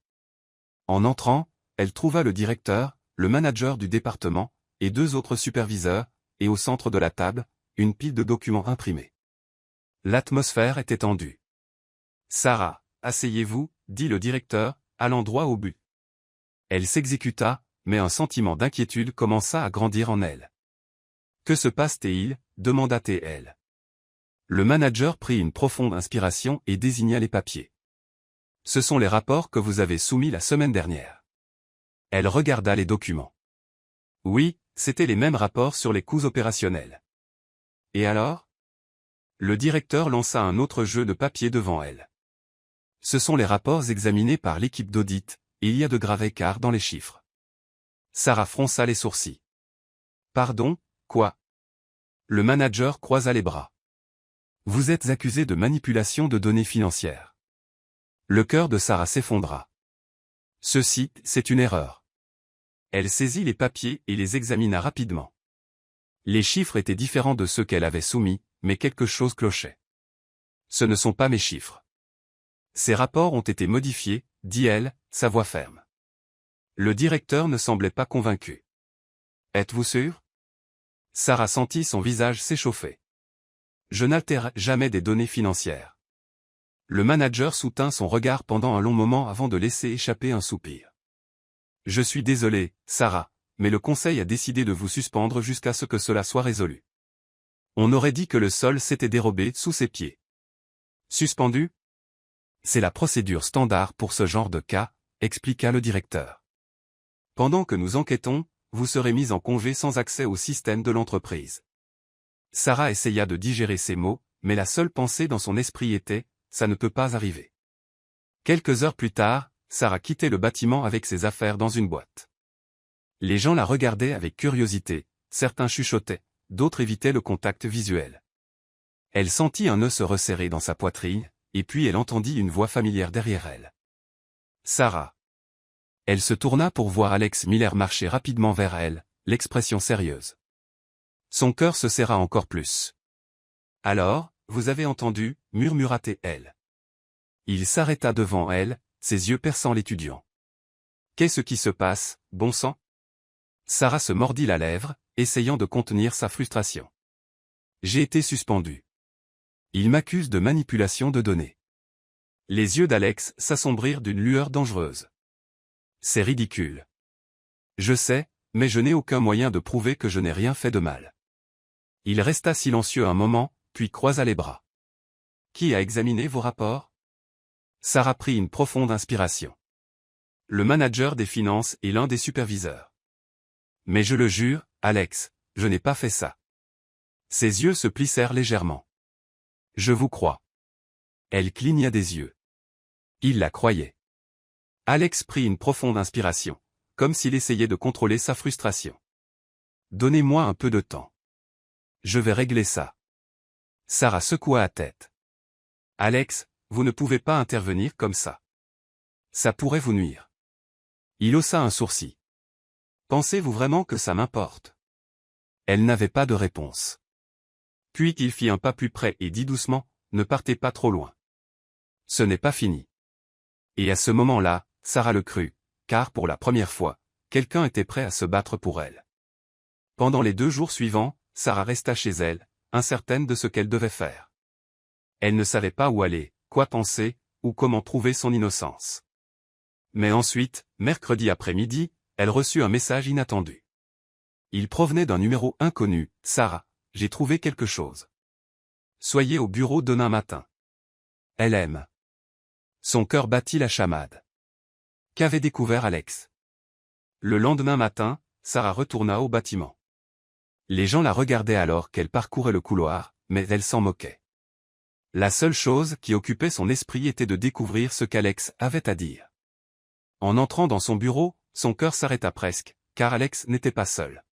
En entrant, elle trouva le directeur, le manager du département, et deux autres superviseurs, et au centre de la table, une pile de documents imprimés. L'atmosphère était tendue. « Sarah, asseyez-vous, » dit le directeur, allant droit au but. Elle s'exécuta, mais un sentiment d'inquiétude commença à grandir en elle. « Que se passe-t-il » demanda-t-elle. Le manager prit une profonde inspiration et désigna les papiers. « Ce sont les rapports que vous avez soumis la semaine dernière. » Elle regarda les documents. Oui, c'étaient les mêmes rapports sur les coûts opérationnels. « Et alors ?» Le directeur lança un autre jeu de papier devant elle. « Ce sont les rapports examinés par l'équipe d'audit, et il y a de graves écarts dans les chiffres. » Sarah fronça les sourcils. « Pardon, quoi ?» Le manager croisa les bras. « Vous êtes accusé de manipulation de données financières. » Le cœur de Sarah s'effondra. « Ceci, c'est une erreur. » Elle saisit les papiers et les examina rapidement. Les chiffres étaient différents de ceux qu'elle avait soumis, mais quelque chose clochait. « Ce ne sont pas mes chiffres. Ces rapports ont été modifiés, » dit-elle, sa voix ferme. Le directeur ne semblait pas convaincu. « Êtes-vous sûr ?» Sarah sentit son visage s'échauffer. « Je n'altère jamais des données financières. » Le manager soutint son regard pendant un long moment avant de laisser échapper un soupir. « Je suis désolé, Sarah, mais le conseil a décidé de vous suspendre jusqu'à ce que cela soit résolu. » On aurait dit que le sol s'était dérobé sous ses pieds. « Suspendu ?» C'est la procédure standard pour ce genre de cas, expliqua le directeur. Pendant que nous enquêtons, vous serez mis en congé sans accès au système de l'entreprise. Sarah essaya de digérer ces mots, mais la seule pensée dans son esprit était « ça ne peut pas arriver ». Quelques heures plus tard, Sarah quittait le bâtiment avec ses affaires dans une boîte. Les gens la regardaient avec curiosité, certains chuchotaient, d'autres évitaient le contact visuel. Elle sentit un nœud se resserrer dans sa poitrine, et puis elle entendit une voix familière derrière elle. Sarah. Elle se tourna pour voir Alex Miller marcher rapidement vers elle, l'expression sérieuse. Son cœur se serra encore plus. « Alors, vous avez entendu » murmura-t-elle. Il s'arrêta devant elle, ses yeux perçant l'étudiant. « Qu'est-ce qui se passe, bon sang ?» Sarah se mordit la lèvre, essayant de contenir sa frustration. « J'ai été suspendue. Il m'accuse de manipulation de données. » Les yeux d'Alex s'assombrirent d'une lueur dangereuse. « C'est ridicule. Je sais, mais je n'ai aucun moyen de prouver que je n'ai rien fait de mal. » Il resta silencieux un moment, puis croisa les bras. « Qui a examiné vos rapports ?» Sarah prit une profonde inspiration. « Le manager des finances et l'un des superviseurs. » « Mais je le jure, Alex, je n'ai pas fait ça. » Ses yeux se plissèrent légèrement. « Je vous crois. » Elle cligna des yeux. Il la croyait. Alex prit une profonde inspiration, comme s'il essayait de contrôler sa frustration. « Donnez-moi un peu de temps. Je vais régler ça. » Sarah secoua la tête. « Alex, vous ne pouvez pas intervenir comme ça. Ça pourrait vous nuire. » Il haussa un sourcil. « Pensez-vous vraiment que ça m'importe ?» Elle n'avait pas de réponse. Puis il fit un pas plus près et dit doucement, « Ne partez pas trop loin. Ce n'est pas fini. » Et à ce moment-là, Sarah le crut, car pour la première fois, quelqu'un était prêt à se battre pour elle. Pendant les 2 jours suivants, Sarah resta chez elle, incertaine de ce qu'elle devait faire. Elle ne savait pas où aller, quoi penser, ou comment prouver son innocence. Mais ensuite, mercredi après-midi, elle reçut un message inattendu. Il provenait d'un numéro inconnu. « Sarah, j'ai trouvé quelque chose. Soyez au bureau demain matin. Elle aime. » Son cœur battit la chamade. Qu'avait découvert Alex? Le lendemain matin, Sarah retourna au bâtiment. Les gens la regardaient alors qu'elle parcourait le couloir, mais elle s'en moquait. La seule chose qui occupait son esprit était de découvrir ce qu'Alex avait à dire. En entrant dans son bureau, son cœur s'arrêta presque, car Alex n'était pas seul.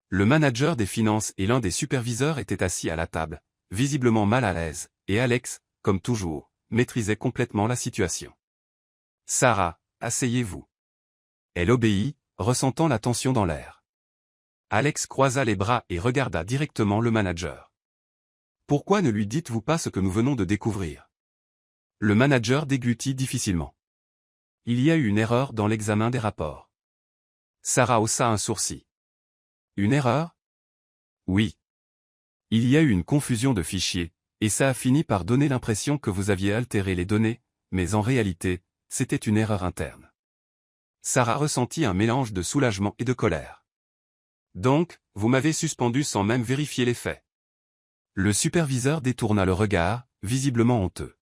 Le manager des finances et l'un des superviseurs étaient assis à la table, visiblement mal à l'aise, et Alex, comme toujours, maîtrisait complètement la situation. « Sarah, asseyez-vous. » Elle obéit, ressentant la tension dans l'air. Alex croisa les bras et regarda directement le manager. « Pourquoi ne lui dites-vous pas ce que nous venons de découvrir ?» Le manager déglutit difficilement. « Il y a eu une erreur dans l'examen des rapports. » Sarah haussa un sourcil. « Une erreur ? » « Oui. Il y a eu une confusion de fichiers, et ça a fini par donner l'impression que vous aviez altéré les données, mais en réalité, c'était une erreur interne. » Sarah ressentit un mélange de soulagement et de colère. « Donc, vous m'avez suspendu sans même vérifier les faits. » Le superviseur détourna le regard, visiblement honteux.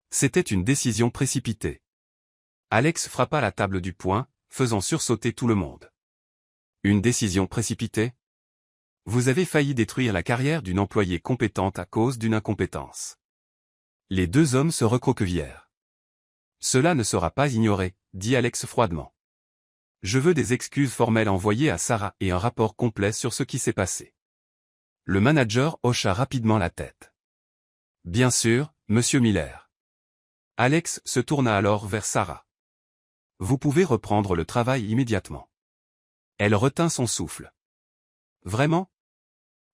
C'était une décision précipitée. Alex frappa la table du poing, faisant sursauter tout le monde. « Une décision précipitée ? Vous avez failli détruire la carrière d'une employée compétente à cause d'une incompétence. » Les 2 hommes se recroquevillèrent. « Cela ne sera pas ignoré, » dit Alex froidement. « Je veux des excuses formelles envoyées à Sarah et un rapport complet sur ce qui s'est passé. » Le manager hocha rapidement la tête. « Bien sûr, monsieur Miller. » Alex se tourna alors vers Sarah. « Vous pouvez reprendre le travail immédiatement. » Elle retint son souffle. « Vraiment ?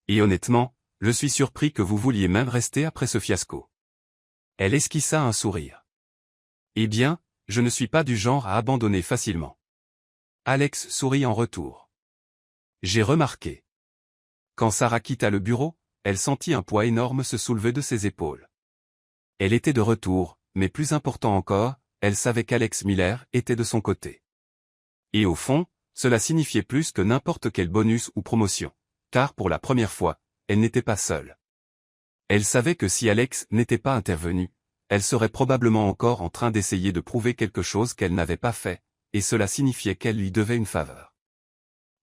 Et honnêtement, je suis surpris que vous vouliez même rester après ce fiasco. » Elle esquissa un sourire. « Eh bien, je ne suis pas du genre à abandonner facilement. » Alex sourit en retour. « J'ai remarqué. » Quand Sarah quitta le bureau, elle sentit un poids énorme se soulever de ses épaules. Elle était de retour, mais plus important encore, elle savait qu'Alex Miller était de son côté. Et au fond, cela signifiait plus que n'importe quel bonus ou promotion, car pour la première fois, elle n'était pas seule. Elle savait que si Alex n'était pas intervenu, elle serait probablement encore en train d'essayer de prouver quelque chose qu'elle n'avait pas fait, et cela signifiait qu'elle lui devait une faveur.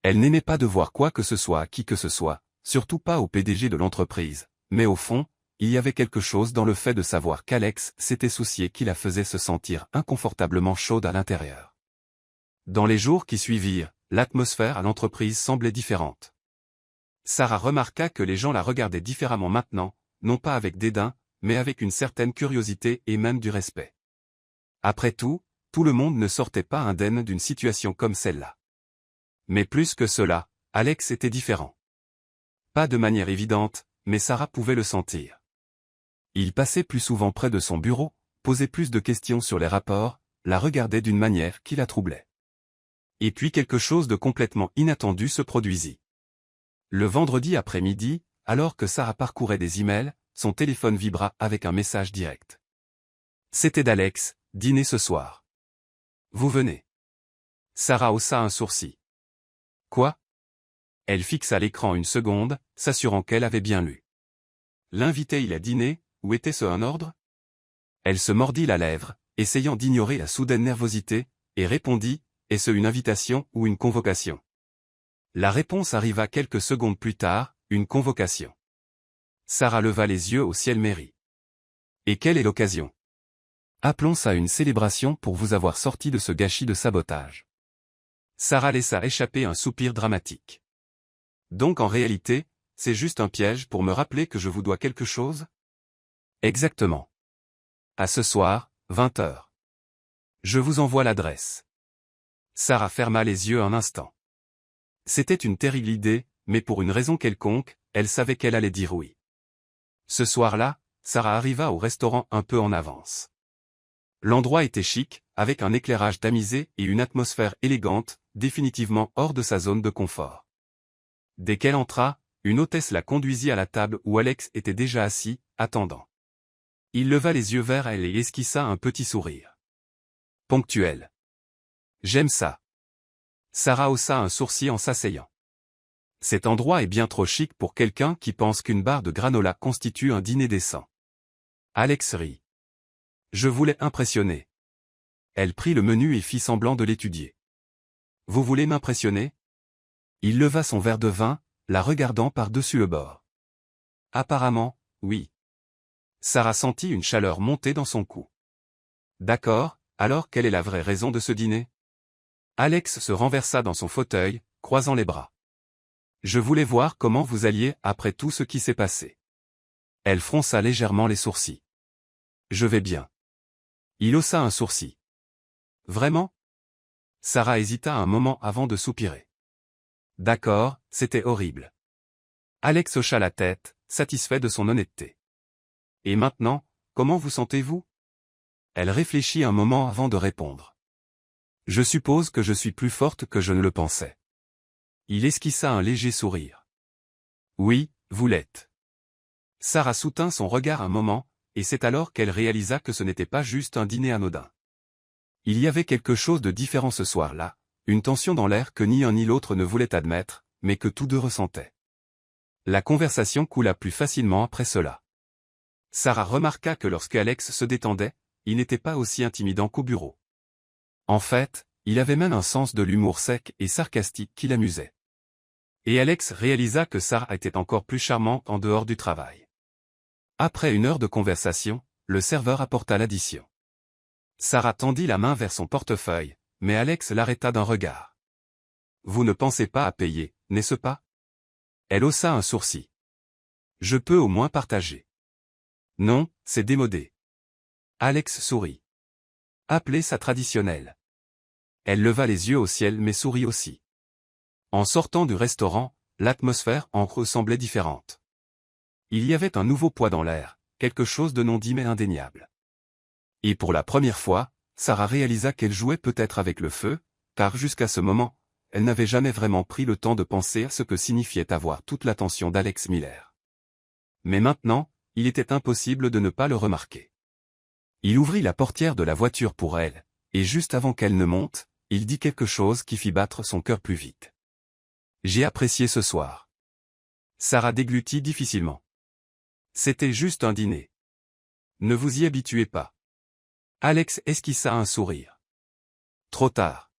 Elle n'aimait pas devoir quoi que ce soit à qui que ce soit, surtout pas au PDG de l'entreprise, mais au fond, il y avait quelque chose dans le fait de savoir qu'Alex s'était soucié qui la faisait se sentir inconfortablement chaude à l'intérieur. Dans les jours qui suivirent, l'atmosphère à l'entreprise semblait différente. Sarah remarqua que les gens la regardaient différemment maintenant, non pas avec dédain, mais avec une certaine curiosité et même du respect. Après tout le monde ne sortait pas indemne d'une situation comme celle-là. Mais plus que cela, Alex était différent. Pas de manière évidente, mais Sarah pouvait le sentir. Il passait plus souvent près de son bureau, posait plus de questions sur les rapports, la regardait d'une manière qui la troublait. Et puis quelque chose de complètement inattendu se produisit. Le vendredi après-midi, alors que Sarah parcourait des emails, son téléphone vibra avec un message direct. C'était d'Alex, « Dîner ce soir. Vous venez ?» Sarah haussa un sourcil. Quoi? Elle fixa l'écran une seconde, s'assurant qu'elle avait bien lu. L'invitait-il à dîner, ou était-ce un ordre? Elle se mordit la lèvre, essayant d'ignorer la soudaine nervosité, et répondit, est-ce une invitation ou une convocation? La réponse arriva quelques secondes plus tard, une convocation. Sarah leva les yeux au ciel mairie. Et quelle est l'occasion? Appelons ça une célébration pour vous avoir sorti de ce gâchis de sabotage. Sarah laissa échapper un soupir dramatique. Donc en réalité, c'est juste un piège pour me rappeler que je vous dois quelque chose? Exactement. À ce soir, 20h. Je vous envoie l'adresse. Sarah ferma les yeux un instant. C'était une terrible idée, mais pour une raison quelconque, elle savait qu'elle allait dire oui. Ce soir-là, Sarah arriva au restaurant un peu en avance. L'endroit était chic, avec un éclairage tamisé et une atmosphère élégante, définitivement hors de sa zone de confort. Dès qu'elle entra, une hôtesse la conduisit à la table où Alex était déjà assis, attendant. Il leva les yeux vers elle et esquissa un petit sourire. Ponctuel. J'aime ça. Sarah haussa un sourcil en s'asseyant. Cet endroit est bien trop chic pour quelqu'un qui pense qu'une barre de granola constitue un dîner décent. Alex rit. Je voulais impressionner. Elle prit le menu et fit semblant de l'étudier. Vous voulez m'impressionner? Il leva son verre de vin, la regardant par-dessus le bord. Apparemment, oui. Sarah sentit une chaleur monter dans son cou. D'accord, alors quelle est la vraie raison de ce dîner? Alex se renversa dans son fauteuil, croisant les bras. Je voulais voir comment vous alliez après tout ce qui s'est passé. Elle fronça légèrement les sourcils. Je vais bien. Il haussa un sourcil. Vraiment? Sarah hésita un moment avant de soupirer. D'accord, c'était horrible. Alex hocha la tête, satisfait de son honnêteté. Et maintenant, comment vous sentez-vous? Elle réfléchit un moment avant de répondre. Je suppose que je suis plus forte que je ne le pensais. Il esquissa un léger sourire. Oui, vous l'êtes. Sarah soutint son regard un moment, et c'est alors qu'elle réalisa que ce n'était pas juste un dîner anodin. Il y avait quelque chose de différent ce soir-là, une tension dans l'air que ni un ni l'autre ne voulait admettre, mais que tous deux ressentaient. La conversation coula plus facilement après cela. Sarah remarqua que lorsque Alex se détendait, il n'était pas aussi intimidant qu'au bureau. En fait, il avait même un sens de l'humour sec et sarcastique qui l'amusait. Et Alex réalisa que Sarah était encore plus charmante en dehors du travail. Après une heure de conversation, le serveur apporta l'addition. Sarah tendit la main vers son portefeuille, mais Alex l'arrêta d'un regard. Vous ne pensez pas à payer, n'est-ce pas? Elle haussa un sourcil. Je peux au moins partager. Non, c'est démodé. Alex sourit. Appelez ça traditionnel. Elle leva les yeux au ciel mais sourit aussi. En sortant du restaurant, l'atmosphère en ressemblait différente. Il y avait un nouveau poids dans l'air, quelque chose de non dit mais indéniable. Et pour la première fois, Sarah réalisa qu'elle jouait peut-être avec le feu, car jusqu'à ce moment, elle n'avait jamais vraiment pris le temps de penser à ce que signifiait avoir toute l'attention d'Alex Miller. Mais maintenant, il était impossible de ne pas le remarquer. Il ouvrit la portière de la voiture pour elle, et juste avant qu'elle ne monte, il dit quelque chose qui fit battre son cœur plus vite. J'ai apprécié ce soir. Sarah déglutit difficilement. C'était juste un dîner. Ne vous y habituez pas. Alex esquissa un sourire. Trop tard.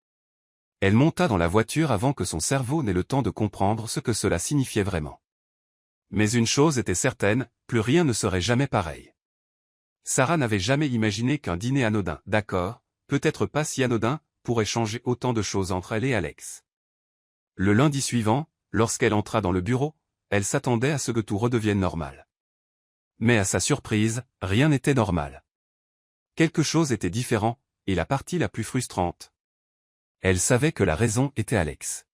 Elle monta dans la voiture avant que son cerveau n'ait le temps de comprendre ce que cela signifiait vraiment. Mais une chose était certaine, plus rien ne serait jamais pareil. Sarah n'avait jamais imaginé qu'un dîner anodin, d'accord, peut-être pas si anodin, pourrait changer autant de choses entre elle et Alex. Le lundi suivant, lorsqu'elle entra dans le bureau, elle s'attendait à ce que tout redevienne normal. Mais à sa surprise, rien n'était normal. Quelque chose était différent, et la partie la plus frustrante. Elle savait que la raison était Alex.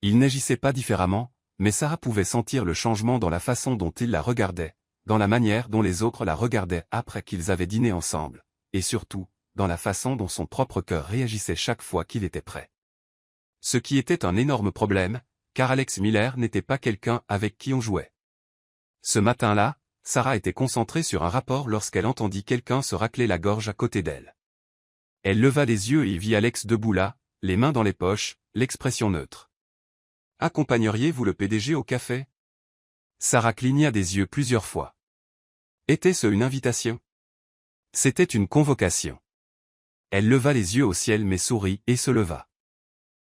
Il n'agissait pas différemment, mais Sarah pouvait sentir le changement dans la façon dont il la regardait, dans la manière dont les autres la regardaient après qu'ils avaient dîné ensemble, et surtout, dans la façon dont son propre cœur réagissait chaque fois qu'il était prêt. Ce qui était un énorme problème, car Alex Miller n'était pas quelqu'un avec qui on jouait. Ce matin-là, Sarah était concentrée sur un rapport lorsqu'elle entendit quelqu'un se racler la gorge à côté d'elle. Elle leva les yeux et vit Alex debout là, les mains dans les poches, l'expression neutre. « Accompagneriez-vous le PDG au café ?» Sarah cligna des yeux plusieurs fois. Était-ce une invitation? C'était une convocation. Elle leva les yeux au ciel mais sourit et se leva.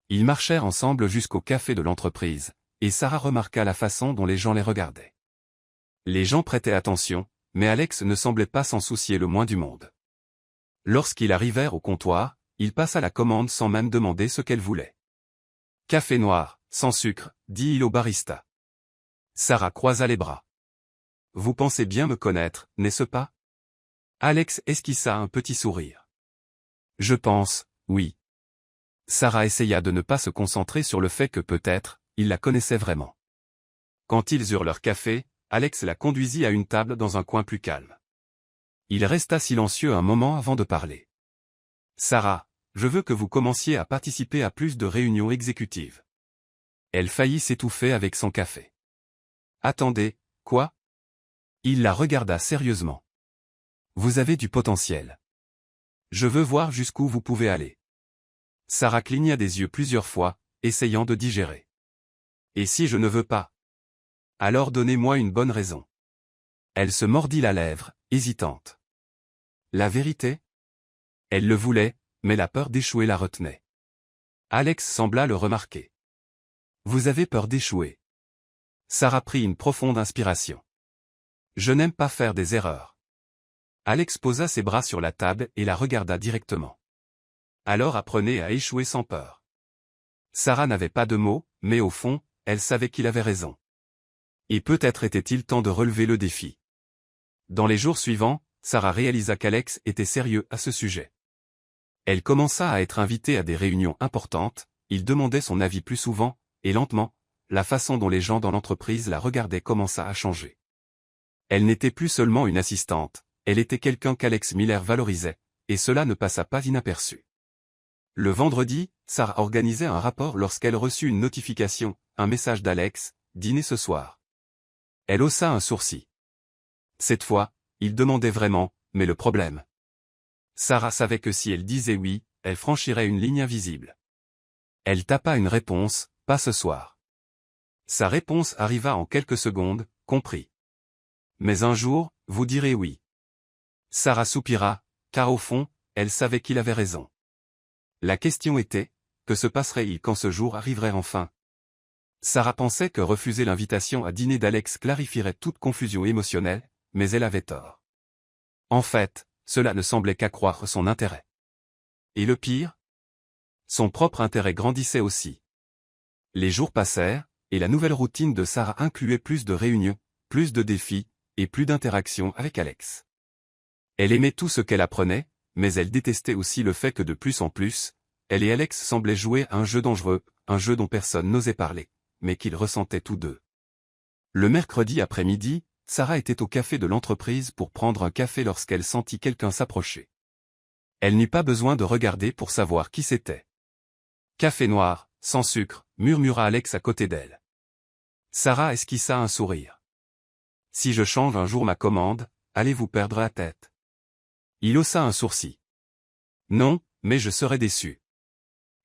Ils marchèrent ensemble jusqu'au café de l'entreprise, et Sarah remarqua la façon dont les gens les regardaient. Les gens prêtaient attention, mais Alex ne semblait pas s'en soucier le moins du monde. Lorsqu'ils arrivèrent au comptoir, il passa la commande sans même demander ce qu'elle voulait. « Café noir, sans sucre », dit-il au barista. Sarah croisa les bras. « Vous pensez bien me connaître, n'est-ce pas ?» Alex esquissa un petit sourire. « Je pense, oui. » Sarah essaya de ne pas se concentrer sur le fait que peut-être, il la connaissait vraiment. Quand ils eurent leur café, Alex la conduisit à une table dans un coin plus calme. Il resta silencieux un moment avant de parler. « Sarah, je veux que vous commenciez à participer à plus de réunions exécutives. » Elle faillit s'étouffer avec son café. « Attendez, quoi ?» Il la regarda sérieusement. « Vous avez du potentiel. Je veux voir jusqu'où vous pouvez aller. » Sarah cligna des yeux plusieurs fois, essayant de digérer. « Et si je ne veux pas? Alors donnez-moi une bonne raison. » Elle se mordit la lèvre, hésitante. La vérité? Elle le voulait, mais la peur d'échouer la retenait. Alex sembla le remarquer. « Vous avez peur d'échouer. » Sarah prit une profonde inspiration. « Je n'aime pas faire des erreurs. » Alex posa ses bras sur la table et la regarda directement. « Alors apprenez à échouer sans peur. » Sarah n'avait pas de mots, mais au fond, elle savait qu'il avait raison. Et peut-être était-il temps de relever le défi. Dans les jours suivants, Sarah réalisa qu'Alex était sérieux à ce sujet. Elle commença à être invitée à des réunions importantes, il demandait son avis plus souvent, et lentement, la façon dont les gens dans l'entreprise la regardaient commença à changer. Elle n'était plus seulement une assistante, elle était quelqu'un qu'Alex Miller valorisait, et cela ne passa pas inaperçu. Le vendredi, Sarah organisait un rapport lorsqu'elle reçut une notification, un message d'Alex, « Dîner ce soir ». Elle haussa un sourcil. Cette fois, il demandait vraiment, mais le problème. Sarah savait que si elle disait oui, elle franchirait une ligne invisible. Elle tapa une réponse, « Pas ce soir ». Sa réponse arriva en quelques secondes, « Compris. Mais un jour, vous direz oui. » Sarah soupira, car au fond, elle savait qu'il avait raison. La question était, que se passerait-il quand ce jour arriverait enfin? Sarah pensait que refuser l'invitation à dîner d'Alex clarifierait toute confusion émotionnelle, mais elle avait tort. En fait, cela ne semblait qu'accroître son intérêt. Et le pire? Son propre intérêt grandissait aussi. Les jours passèrent, et la nouvelle routine de Sarah incluait plus de réunions, plus de défis, et plus d'interactions avec Alex. Elle aimait tout ce qu'elle apprenait, mais elle détestait aussi le fait que de plus en plus, elle et Alex semblaient jouer à un jeu dangereux, un jeu dont personne n'osait parler, mais qu'ils ressentaient tous deux. Le mercredi après-midi, Sarah était au café de l'entreprise pour prendre un café lorsqu'elle sentit quelqu'un s'approcher. Elle n'eut pas besoin de regarder pour savoir qui c'était. « Café noir, sans sucre », murmura Alex à côté d'elle. Sarah esquissa un sourire. « Si je change un jour ma commande, allez-vous perdre la tête ?» Il haussa un sourcil. « Non, mais je serais déçu. »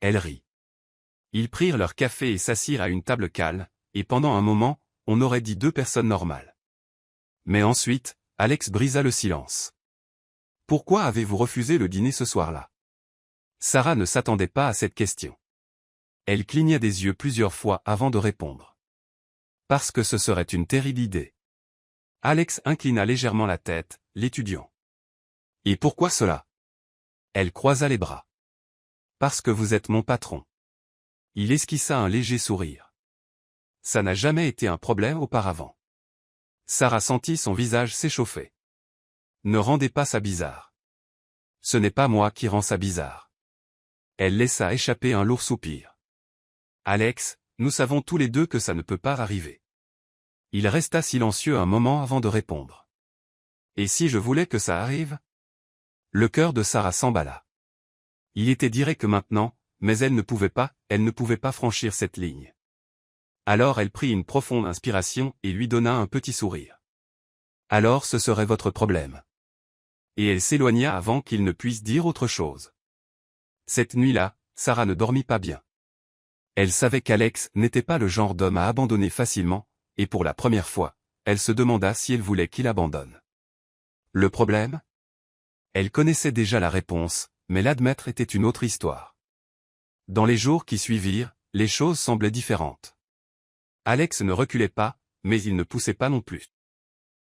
Elle rit. Ils prirent leur café et s'assirent à une table calme, et pendant un moment, on aurait dit deux personnes normales. Mais ensuite, Alex brisa le silence. Pourquoi avez-vous refusé le dîner ce soir-là? Sarah ne s'attendait pas à cette question. Elle cligna des yeux plusieurs fois avant de répondre. Parce que ce serait une terrible idée. Alex inclina légèrement la tête, l'étudiant. Et pourquoi cela? Elle croisa les bras. Parce que vous êtes mon patron. Il esquissa un léger sourire. Ça n'a jamais été un problème auparavant. Sarah sentit son visage s'échauffer. Ne rendez pas ça bizarre. Ce n'est pas moi qui rends ça bizarre. Elle laissa échapper un lourd soupir. Alex, nous savons tous les deux que ça ne peut pas arriver. Il resta silencieux un moment avant de répondre. Et si je voulais que ça arrive? Le cœur de Sarah s'emballa. Il était direct que maintenant, mais elle ne pouvait pas franchir cette ligne. Alors elle prit une profonde inspiration et lui donna un petit sourire. Alors ce serait votre problème. Et elle s'éloigna avant qu'il ne puisse dire autre chose. Cette nuit-là, Sarah ne dormit pas bien. Elle savait qu'Alex n'était pas le genre d'homme à abandonner facilement, et pour la première fois, elle se demanda si elle voulait qu'il abandonne. Le problème? Elle connaissait déjà la réponse, mais l'admettre était une autre histoire. Dans les jours qui suivirent, les choses semblaient différentes. Alex ne reculait pas, mais il ne poussait pas non plus.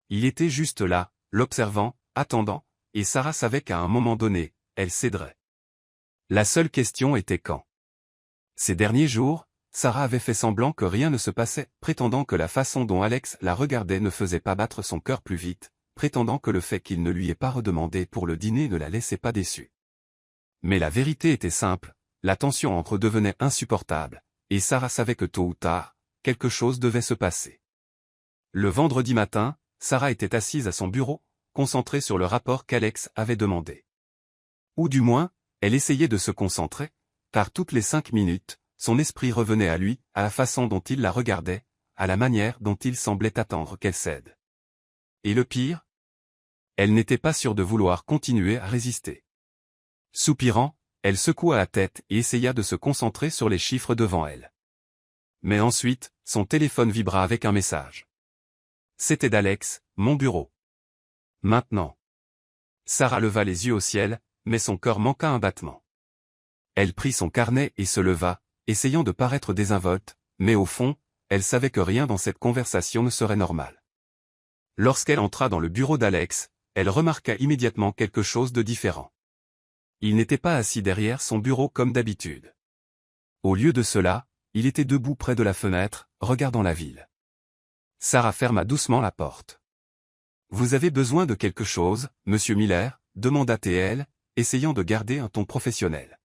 Il était juste là, l'observant, attendant, et Sarah savait qu'à un moment donné, elle céderait. La seule question était quand. Ces derniers jours, Sarah avait fait semblant que rien ne se passait, prétendant que la façon dont Alex la regardait ne faisait pas battre son cœur plus vite, prétendant que le fait qu'il ne lui ait pas redemandé pour le dîner ne la laissait pas déçue. Mais la vérité était simple, la tension entre eux devenait insupportable, et Sarah savait que tôt ou tard, quelque chose devait se passer. Le vendredi matin, Sarah était assise à son bureau, concentrée sur le rapport qu'Alex avait demandé. Ou du moins, elle essayait de se concentrer, car toutes les 5 minutes, son esprit revenait à lui, à la façon dont il la regardait, à la manière dont il semblait attendre qu'elle cède. Et le pire? Elle n'était pas sûre de vouloir continuer à résister. Soupirant, elle secoua la tête et essaya de se concentrer sur les chiffres devant elle. Mais ensuite, son téléphone vibra avec un message. C'était d'Alex, mon bureau. Maintenant. Sarah leva les yeux au ciel, mais son cœur manqua un battement. Elle prit son carnet et se leva, essayant de paraître désinvolte, mais au fond, elle savait que rien dans cette conversation ne serait normal. Lorsqu'elle entra dans le bureau d'Alex, elle remarqua immédiatement quelque chose de différent. Il n'était pas assis derrière son bureau comme d'habitude. Au lieu de cela, il était debout près de la fenêtre, regardant la ville. Sarah ferma doucement la porte. « Vous avez besoin de quelque chose, monsieur Miller ?» demanda-t-elle, essayant de garder un ton professionnel.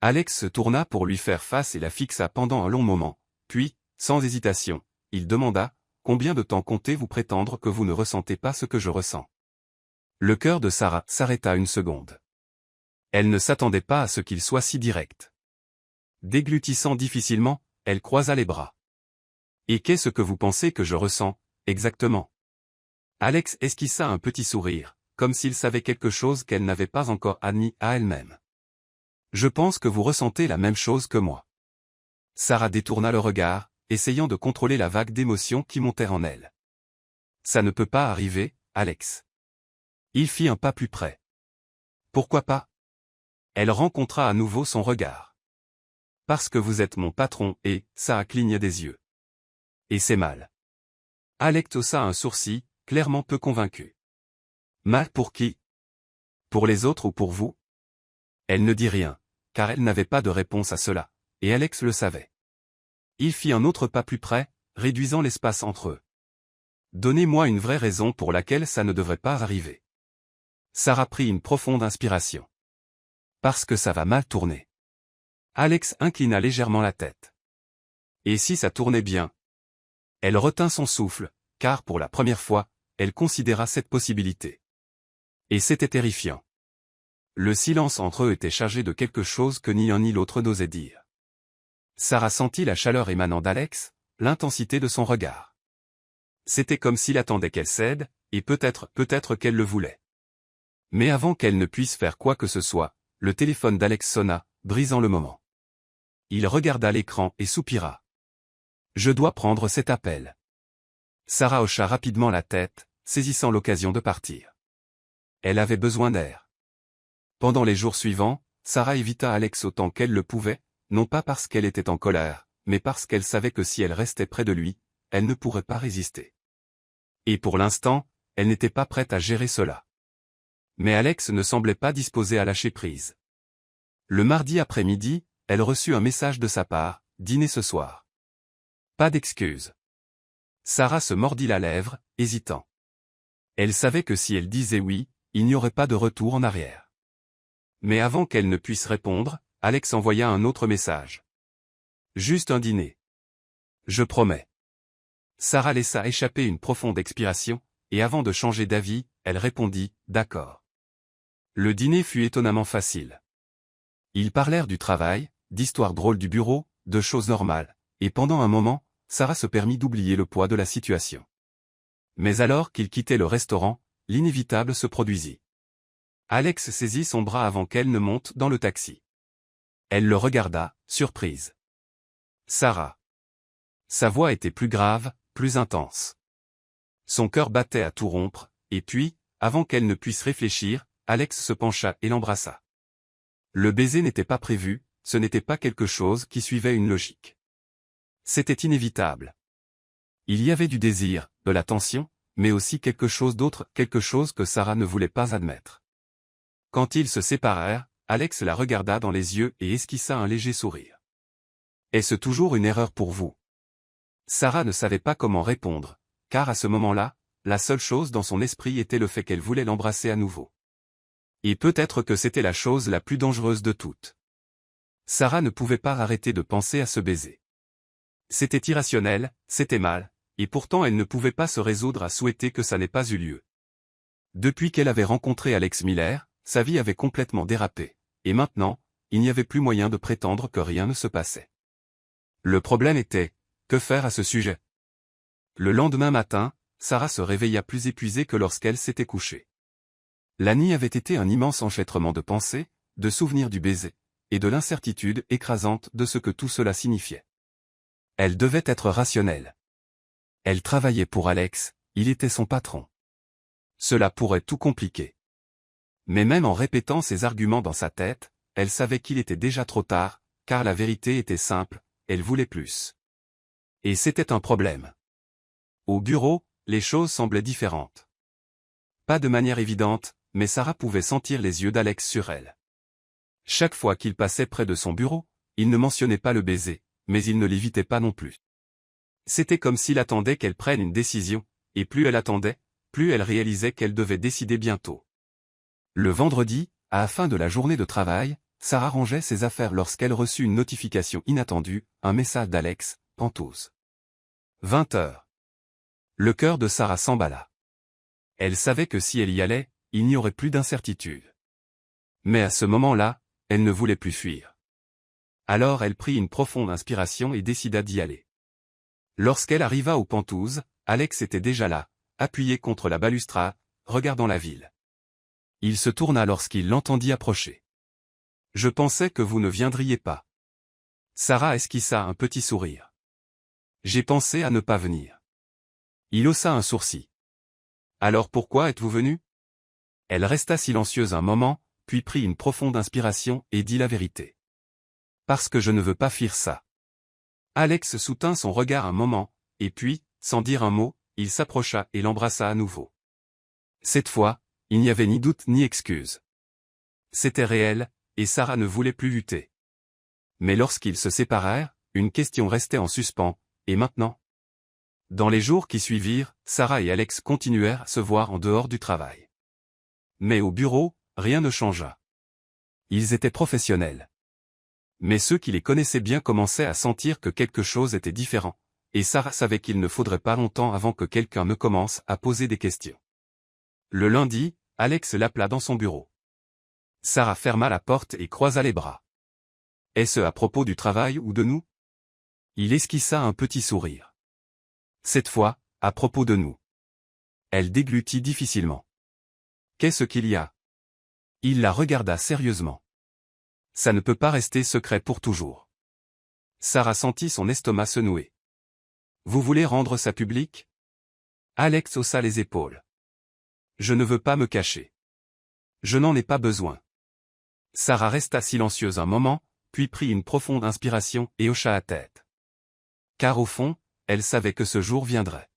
Alex se tourna pour lui faire face et la fixa pendant un long moment, puis, sans hésitation, il demanda « Combien de temps comptez-vous prétendre que vous ne ressentez pas ce que je ressens ?» Le cœur de Sarah s'arrêta une seconde. Elle ne s'attendait pas à ce qu'il soit si direct. Déglutissant difficilement, elle croisa les bras. « Et qu'est-ce que vous pensez que je ressens, exactement ?» Alex esquissa un petit sourire, comme s'il savait quelque chose qu'elle n'avait pas encore admis à elle-même. « Je pense que vous ressentez la même chose que moi. » Sarah détourna le regard, essayant de contrôler la vague d'émotions qui montait en elle. « Ça ne peut pas arriver, Alex. » Il fit un pas plus près. « Pourquoi pas ?» Elle rencontra à nouveau son regard. « Parce que vous êtes mon patron et, Sarah cligna des yeux. Et c'est mal. » Alex haussa un sourcil, clairement peu convaincu. « Mal pour qui? Pour les autres ou pour vous ?» Elle ne dit rien, car elle n'avait pas de réponse à cela, et Alex le savait. Il fit un autre pas plus près, réduisant l'espace entre eux. « Donnez-moi une vraie raison pour laquelle ça ne devrait pas arriver. » Sarah prit une profonde inspiration. « Parce que ça va mal tourner. » Alex inclina légèrement la tête. « Et si ça tournait bien ?» Elle retint son souffle, car pour la première fois, elle considéra cette possibilité. Et c'était terrifiant. Le silence entre eux était chargé de quelque chose que ni l'un ni l'autre n'osait dire. Sarah sentit la chaleur émanant d'Alex, l'intensité de son regard. C'était comme s'il attendait qu'elle cède, et peut-être qu'elle le voulait. Mais avant qu'elle ne puisse faire quoi que ce soit, le téléphone d'Alex sonna, brisant le moment. Il regarda l'écran et soupira. « Je dois prendre cet appel. » Sarah hocha rapidement la tête, saisissant l'occasion de partir. Elle avait besoin d'air. Pendant les jours suivants, Sarah évita Alex autant qu'elle le pouvait, non pas parce qu'elle était en colère, mais parce qu'elle savait que si elle restait près de lui, elle ne pourrait pas résister. Et pour l'instant, elle n'était pas prête à gérer cela. Mais Alex ne semblait pas disposé à lâcher prise. Le mardi après-midi, elle reçut un message de sa part, « Dîner ce soir. » Pas d'excuse. Sarah se mordit la lèvre, hésitant. Elle savait que si elle disait oui, il n'y aurait pas de retour en arrière. Mais avant qu'elle ne puisse répondre, Alex envoya un autre message. « Juste un dîner. Je promets. » Sarah laissa échapper une profonde expiration, et avant de changer d'avis, elle répondit « D'accord. » Le dîner fut étonnamment facile. Ils parlèrent du travail, d'histoires drôles du bureau, de choses normales, et pendant un moment, Sarah se permit d'oublier le poids de la situation. Mais alors qu'ils quittaient le restaurant, l'inévitable se produisit. Alex saisit son bras avant qu'elle ne monte dans le taxi. Elle le regarda, surprise. Sarah. Sa voix était plus grave, plus intense. Son cœur battait à tout rompre, et puis, avant qu'elle ne puisse réfléchir, Alex se pencha et l'embrassa. Le baiser n'était pas prévu, ce n'était pas quelque chose qui suivait une logique. C'était inévitable. Il y avait du désir, de la tension, mais aussi quelque chose d'autre, quelque chose que Sarah ne voulait pas admettre. Quand ils se séparèrent, Alex la regarda dans les yeux et esquissa un léger sourire. « Est-ce toujours une erreur pour vous ?» Sarah ne savait pas comment répondre, car à ce moment-là, la seule chose dans son esprit était le fait qu'elle voulait l'embrasser à nouveau. Et peut-être que c'était la chose la plus dangereuse de toutes. Sarah ne pouvait pas arrêter de penser à ce baiser. C'était irrationnel, c'était mal, et pourtant elle ne pouvait pas se résoudre à souhaiter que ça n'ait pas eu lieu. Depuis qu'elle avait rencontré Alex Miller, sa vie avait complètement dérapé, et maintenant, il n'y avait plus moyen de prétendre que rien ne se passait. Le problème était, que faire à ce sujet? Le lendemain matin, Sarah se réveilla plus épuisée que lorsqu'elle s'était couchée. La nuit avait été un immense enchâtrement de pensées, de souvenirs du baiser, et de l'incertitude écrasante de ce que tout cela signifiait. Elle devait être rationnelle. Elle travaillait pour Alex, il était son patron. Cela pourrait tout compliquer. Mais même en répétant ses arguments dans sa tête, elle savait qu'il était déjà trop tard, car la vérité était simple, elle voulait plus. Et c'était un problème. Au bureau, les choses semblaient différentes. Pas de manière évidente, mais Sarah pouvait sentir les yeux d'Alex sur elle. Chaque fois qu'il passait près de son bureau, il ne mentionnait pas le baiser, mais il ne l'évitait pas non plus. C'était comme s'il attendait qu'elle prenne une décision, et plus elle attendait, plus elle réalisait qu'elle devait décider bientôt. Le vendredi, à la fin de la journée de travail, Sarah rangeait ses affaires lorsqu'elle reçut une notification inattendue, un message d'Alex, Penthouse. 20 heures. Le cœur de Sarah s'emballa. Elle savait que si elle y allait, il n'y aurait plus d'incertitude. Mais à ce moment-là, elle ne voulait plus fuir. Alors elle prit une profonde inspiration et décida d'y aller. Lorsqu'elle arriva au Penthouse, Alex était déjà là, appuyé contre la balustrade, regardant la ville. Il se tourna lorsqu'il l'entendit approcher. « Je pensais que vous ne viendriez pas. » Sarah esquissa un petit sourire. « J'ai pensé à ne pas venir. » Il haussa un sourcil. « Alors pourquoi êtes-vous venu ?» Elle resta silencieuse un moment, puis prit une profonde inspiration et dit la vérité. « Parce que je ne veux pas fuir ça. » Alex soutint son regard un moment, et puis, sans dire un mot, il s'approcha et l'embrassa à nouveau. Cette fois, il n'y avait ni doute ni excuse. C'était réel, et Sarah ne voulait plus lutter. Mais lorsqu'ils se séparèrent, une question restait en suspens, et maintenant? Dans les jours qui suivirent, Sarah et Alex continuèrent à se voir en dehors du travail. Mais au bureau, rien ne changea. Ils étaient professionnels. Mais ceux qui les connaissaient bien commençaient à sentir que quelque chose était différent, et Sarah savait qu'il ne faudrait pas longtemps avant que quelqu'un ne commence à poser des questions. Le lundi, Alex l'appela dans son bureau. Sarah ferma la porte et croisa les bras. « Est-ce à propos du travail ou de nous ?» Il esquissa un petit sourire. « Cette fois, à propos de nous. » Elle déglutit difficilement. « Qu'est-ce qu'il y a ?» Il la regarda sérieusement. « Ça ne peut pas rester secret pour toujours. » Sarah sentit son estomac se nouer. « Vous voulez rendre ça public ?» Alex haussa les épaules. Je ne veux pas me cacher. Je n'en ai pas besoin. Sarah resta silencieuse un moment, puis prit une profonde inspiration et hocha la tête. Car au fond, elle savait que ce jour viendrait.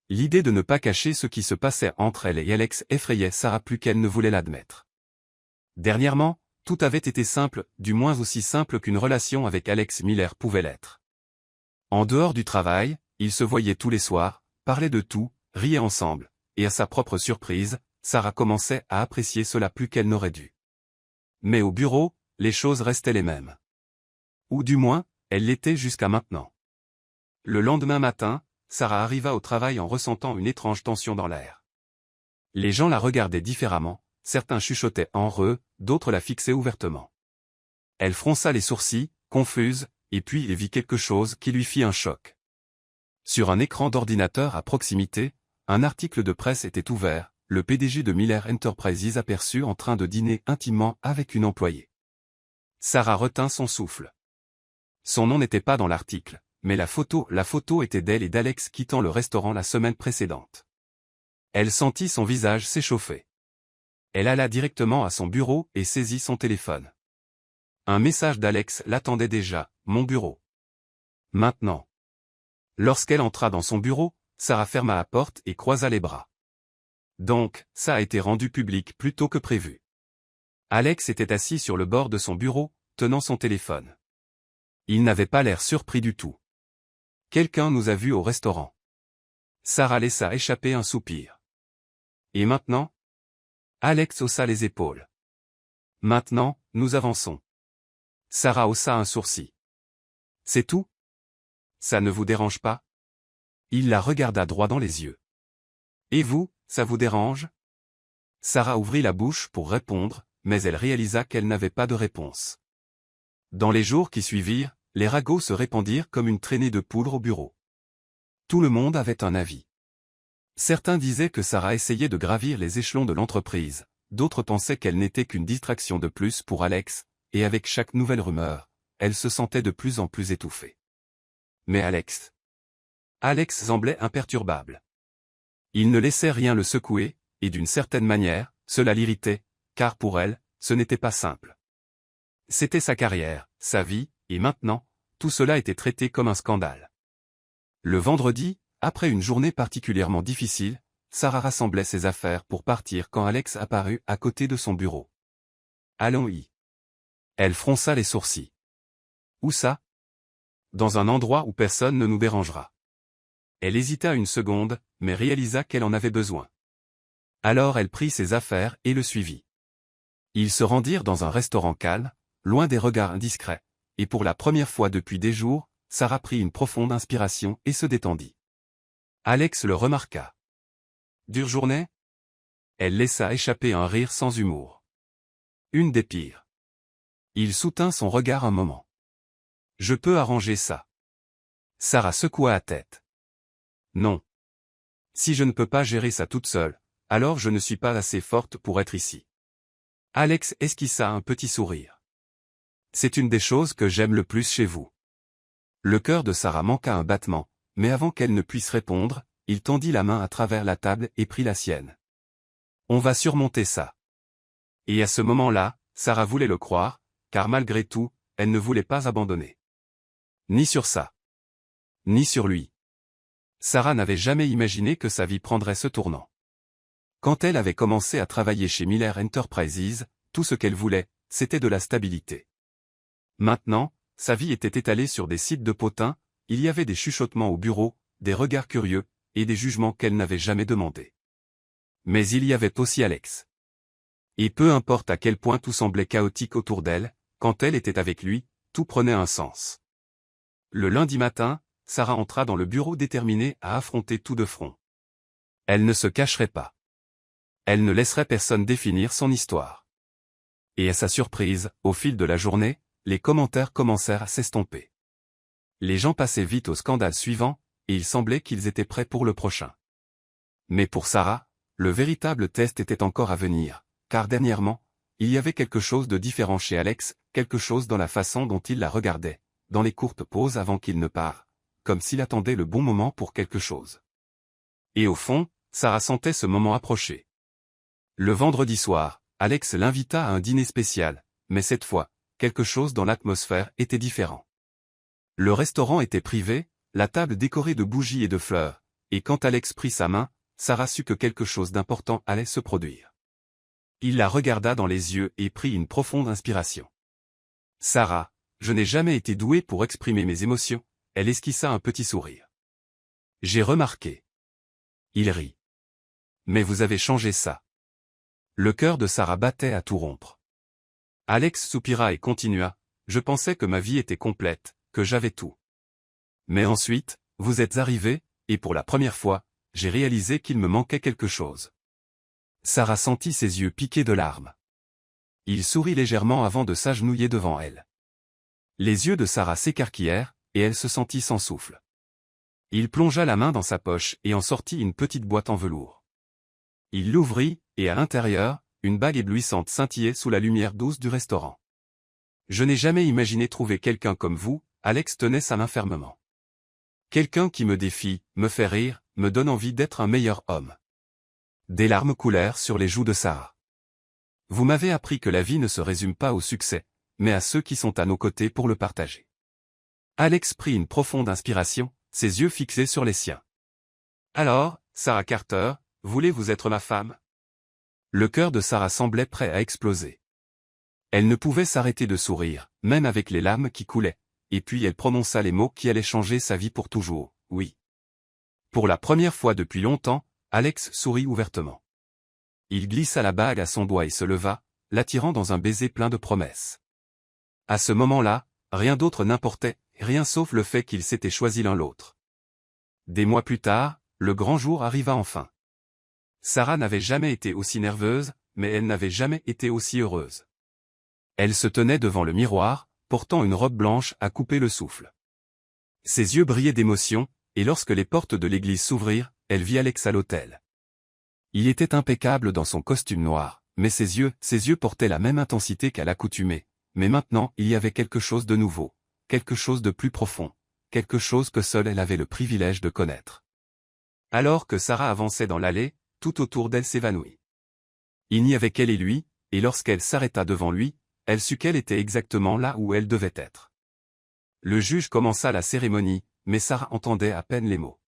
L'idée de ne pas cacher ce qui se passait entre elle et Alex effrayait Sarah plus qu'elle ne voulait l'admettre. Dernièrement, tout avait été simple, du moins aussi simple qu'une relation avec Alex Miller pouvait l'être. En dehors du travail, ils se voyaient tous les soirs, parlaient de tout, riaient ensemble, et à sa propre surprise, Sarah commençait à apprécier cela plus qu'elle n'aurait dû. Mais au bureau, les choses restaient les mêmes. Ou du moins, elles l'étaient jusqu'à maintenant. Le lendemain matin, Sarah arriva au travail en ressentant une étrange tension dans l'air. Les gens la regardaient différemment, certains chuchotaient en eux, d'autres la fixaient ouvertement. Elle fronça les sourcils, confuse, et puis elle vit quelque chose qui lui fit un choc. Sur un écran d'ordinateur à proximité, un article de presse était ouvert, le PDG de Miller Enterprises aperçu en train de dîner intimement avec une employée. Sarah retint son souffle. Son nom n'était pas dans l'article, mais la photo était d'elle et d'Alex quittant le restaurant la semaine précédente. Elle sentit son visage s'échauffer. Elle alla directement à son bureau et saisit son téléphone. Un message d'Alex l'attendait déjà, mon bureau. Maintenant. Lorsqu'elle entra dans son bureau, Sarah ferma la porte et croisa les bras. Donc, ça a été rendu public plus tôt que prévu. Alex était assis sur le bord de son bureau, tenant son téléphone. Il n'avait pas l'air surpris du tout. Quelqu'un nous a vus au restaurant. Sarah laissa échapper un soupir. Et maintenant? Alex haussa les épaules. Maintenant, nous avançons. Sarah haussa un sourcil. C'est tout? Ça ne vous dérange pas? Il la regarda droit dans les yeux. Et vous, ça vous dérange? Sarah ouvrit la bouche pour répondre, mais elle réalisa qu'elle n'avait pas de réponse. Dans les jours qui suivirent, les ragots se répandirent comme une traînée de poudre au bureau. Tout le monde avait un avis. Certains disaient que Sarah essayait de gravir les échelons de l'entreprise, d'autres pensaient qu'elle n'était qu'une distraction de plus pour Alex, et avec chaque nouvelle rumeur, elle se sentait de plus en plus étouffée. Mais Alex semblait imperturbable. Il ne laissait rien le secouer, et d'une certaine manière, cela l'irritait, car pour elle, ce n'était pas simple. C'était sa carrière, sa vie, et maintenant, tout cela était traité comme un scandale. Le vendredi, après une journée particulièrement difficile, Sarah rassemblait ses affaires pour partir quand Alex apparut à côté de son bureau. Allons-y. Elle fronça les sourcils. Où ça? Dans un endroit où personne ne nous dérangera. Elle hésita une seconde, mais réalisa qu'elle en avait besoin. Alors elle prit ses affaires et le suivit. Ils se rendirent dans un restaurant calme, loin des regards indiscrets, et pour la première fois depuis des jours, Sarah prit une profonde inspiration et se détendit. Alex le remarqua. Dure journée? Elle laissa échapper un rire sans humour. Une des pires. Il soutint son regard un moment. Je peux arranger ça. Sarah secoua la tête. Non. Si je ne peux pas gérer ça toute seule, alors je ne suis pas assez forte pour être ici. Alex esquissa un petit sourire. C'est une des choses que j'aime le plus chez vous. Le cœur de Sarah manqua un battement, mais avant qu'elle ne puisse répondre, il tendit la main à travers la table et prit la sienne. On va surmonter ça. Et à ce moment-là, Sarah voulait le croire, car malgré tout, elle ne voulait pas abandonner. Ni sur ça. Ni sur lui. Sarah n'avait jamais imaginé que sa vie prendrait ce tournant. Quand elle avait commencé à travailler chez Miller Enterprises, tout ce qu'elle voulait, c'était de la stabilité. Maintenant, sa vie était étalée sur des sites de potins, il y avait des chuchotements au bureau, des regards curieux, et des jugements qu'elle n'avait jamais demandés. Mais il y avait aussi Alex. Et peu importe à quel point tout semblait chaotique autour d'elle, quand elle était avec lui, tout prenait un sens. Le lundi matin, Sarah entra dans le bureau déterminée à affronter tout de front. Elle ne se cacherait pas. Elle ne laisserait personne définir son histoire. Et à sa surprise, au fil de la journée, les commentaires commencèrent à s'estomper. Les gens passaient vite au scandale suivant, et il semblait qu'ils étaient prêts pour le prochain. Mais pour Sarah, le véritable test était encore à venir, car dernièrement, il y avait quelque chose de différent chez Alex, quelque chose dans la façon dont il la regardait, dans les courtes pauses avant qu'il ne part, comme s'il attendait le bon moment pour quelque chose. Et au fond, Sarah sentait ce moment approcher. Le vendredi soir, Alex l'invita à un dîner spécial, mais cette fois, quelque chose dans l'atmosphère était différent. Le restaurant était privé, la table décorée de bougies et de fleurs, et quand Alex prit sa main, Sarah sut que quelque chose d'important allait se produire. Il la regarda dans les yeux et prit une profonde inspiration. « Sarah, je n'ai jamais été douée pour exprimer mes émotions », elle esquissa un petit sourire. « J'ai remarqué. » Il rit. « Mais vous avez changé ça. » Le cœur de Sarah battait à tout rompre. Alex soupira et continua, « Je pensais que ma vie était complète, que j'avais tout. Mais ensuite, vous êtes arrivé, et pour la première fois, j'ai réalisé qu'il me manquait quelque chose. » Sarah sentit ses yeux piqués de larmes. Il sourit légèrement avant de s'agenouiller devant elle. Les yeux de Sarah s'écarquillèrent, et elle se sentit sans souffle. Il plongea la main dans sa poche et en sortit une petite boîte en velours. Il l'ouvrit, et à l'intérieur, une bague éblouissante scintillait sous la lumière douce du restaurant. « Je n'ai jamais imaginé trouver quelqu'un comme vous », Alex tenait sa main fermement. « Quelqu'un qui me défie, me fait rire, me donne envie d'être un meilleur homme. » Des larmes coulèrent sur les joues de Sarah. « Vous m'avez appris que la vie ne se résume pas au succès, mais à ceux qui sont à nos côtés pour le partager. » Alex prit une profonde inspiration, ses yeux fixés sur les siens. « Alors, Sarah Carter, voulez-vous être ma femme ?» Le cœur de Sarah semblait prêt à exploser. Elle ne pouvait s'arrêter de sourire, même avec les larmes qui coulaient, et puis elle prononça les mots qui allaient changer sa vie pour toujours, « oui ». Pour la première fois depuis longtemps, Alex sourit ouvertement. Il glissa la bague à son doigt et se leva, l'attirant dans un baiser plein de promesses. À ce moment-là, rien d'autre n'importait, rien sauf le fait qu'ils s'étaient choisis l'un l'autre. Des mois plus tard, le grand jour arriva enfin. Sarah n'avait jamais été aussi nerveuse, mais elle n'avait jamais été aussi heureuse. Elle se tenait devant le miroir, portant une robe blanche à couper le souffle. Ses yeux brillaient d'émotion, et lorsque les portes de l'église s'ouvrirent, elle vit Alex à l'autel. Il était impeccable dans son costume noir, mais ses yeux portaient la même intensité qu'à l'accoutumée, mais maintenant il y avait quelque chose de nouveau, quelque chose de plus profond, quelque chose que seule elle avait le privilège de connaître. Alors que Sarah avançait dans l'allée, tout autour d'elle s'évanouit. Il n'y avait qu'elle et lui, et lorsqu'elle s'arrêta devant lui, elle sut qu'elle était exactement là où elle devait être. Le juge commença la cérémonie, mais Sarah entendait à peine les mots.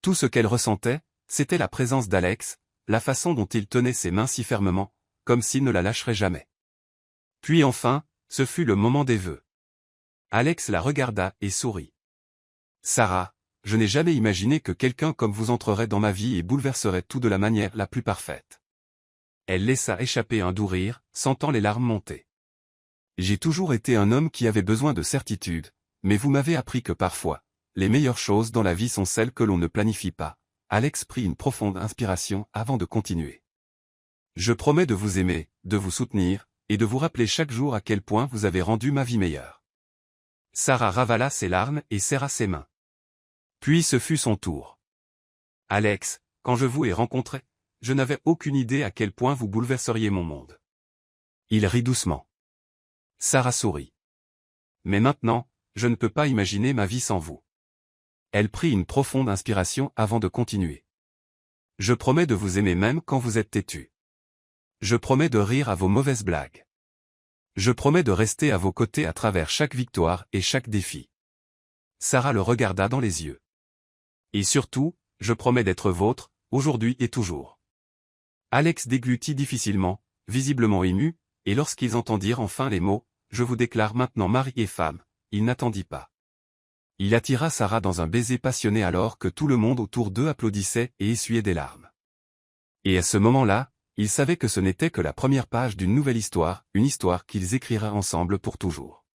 Tout ce qu'elle ressentait, c'était la présence d'Alex, la façon dont il tenait ses mains si fermement, comme s'il ne la lâcherait jamais. Puis enfin, ce fut le moment des vœux. Alex la regarda et sourit. « Sarah, je n'ai jamais imaginé que quelqu'un comme vous entrerait dans ma vie et bouleverserait tout de la manière la plus parfaite. » Elle laissa échapper un doux rire, sentant les larmes monter. « J'ai toujours été un homme qui avait besoin de certitude, mais vous m'avez appris que parfois, les meilleures choses dans la vie sont celles que l'on ne planifie pas. » Alex prit une profonde inspiration avant de continuer. « Je promets de vous aimer, de vous soutenir, et de vous rappeler chaque jour à quel point vous avez rendu ma vie meilleure. » Sarah ravala ses larmes et serra ses mains. Puis ce fut son tour. « Alex, quand je vous ai rencontré, je n'avais aucune idée à quel point vous bouleverseriez mon monde. » Il rit doucement. Sarah sourit. « Mais maintenant, je ne peux pas imaginer ma vie sans vous. » Elle prit une profonde inspiration avant de continuer. « Je promets de vous aimer même quand vous êtes têtu. Je promets de rire à vos mauvaises blagues. Je promets de rester à vos côtés à travers chaque victoire et chaque défi. » Sarah le regarda dans les yeux. « Et surtout, je promets d'être vôtre, aujourd'hui et toujours. » Alex déglutit difficilement, visiblement ému, et lorsqu'ils entendirent enfin les mots « Je vous déclare maintenant mari et femme », il n'attendit pas. Il attira Sarah dans un baiser passionné alors que tout le monde autour d'eux applaudissait et essuyait des larmes. Et à ce moment-là, il savait que ce n'était que la première page d'une nouvelle histoire, une histoire qu'ils écriraient ensemble pour toujours.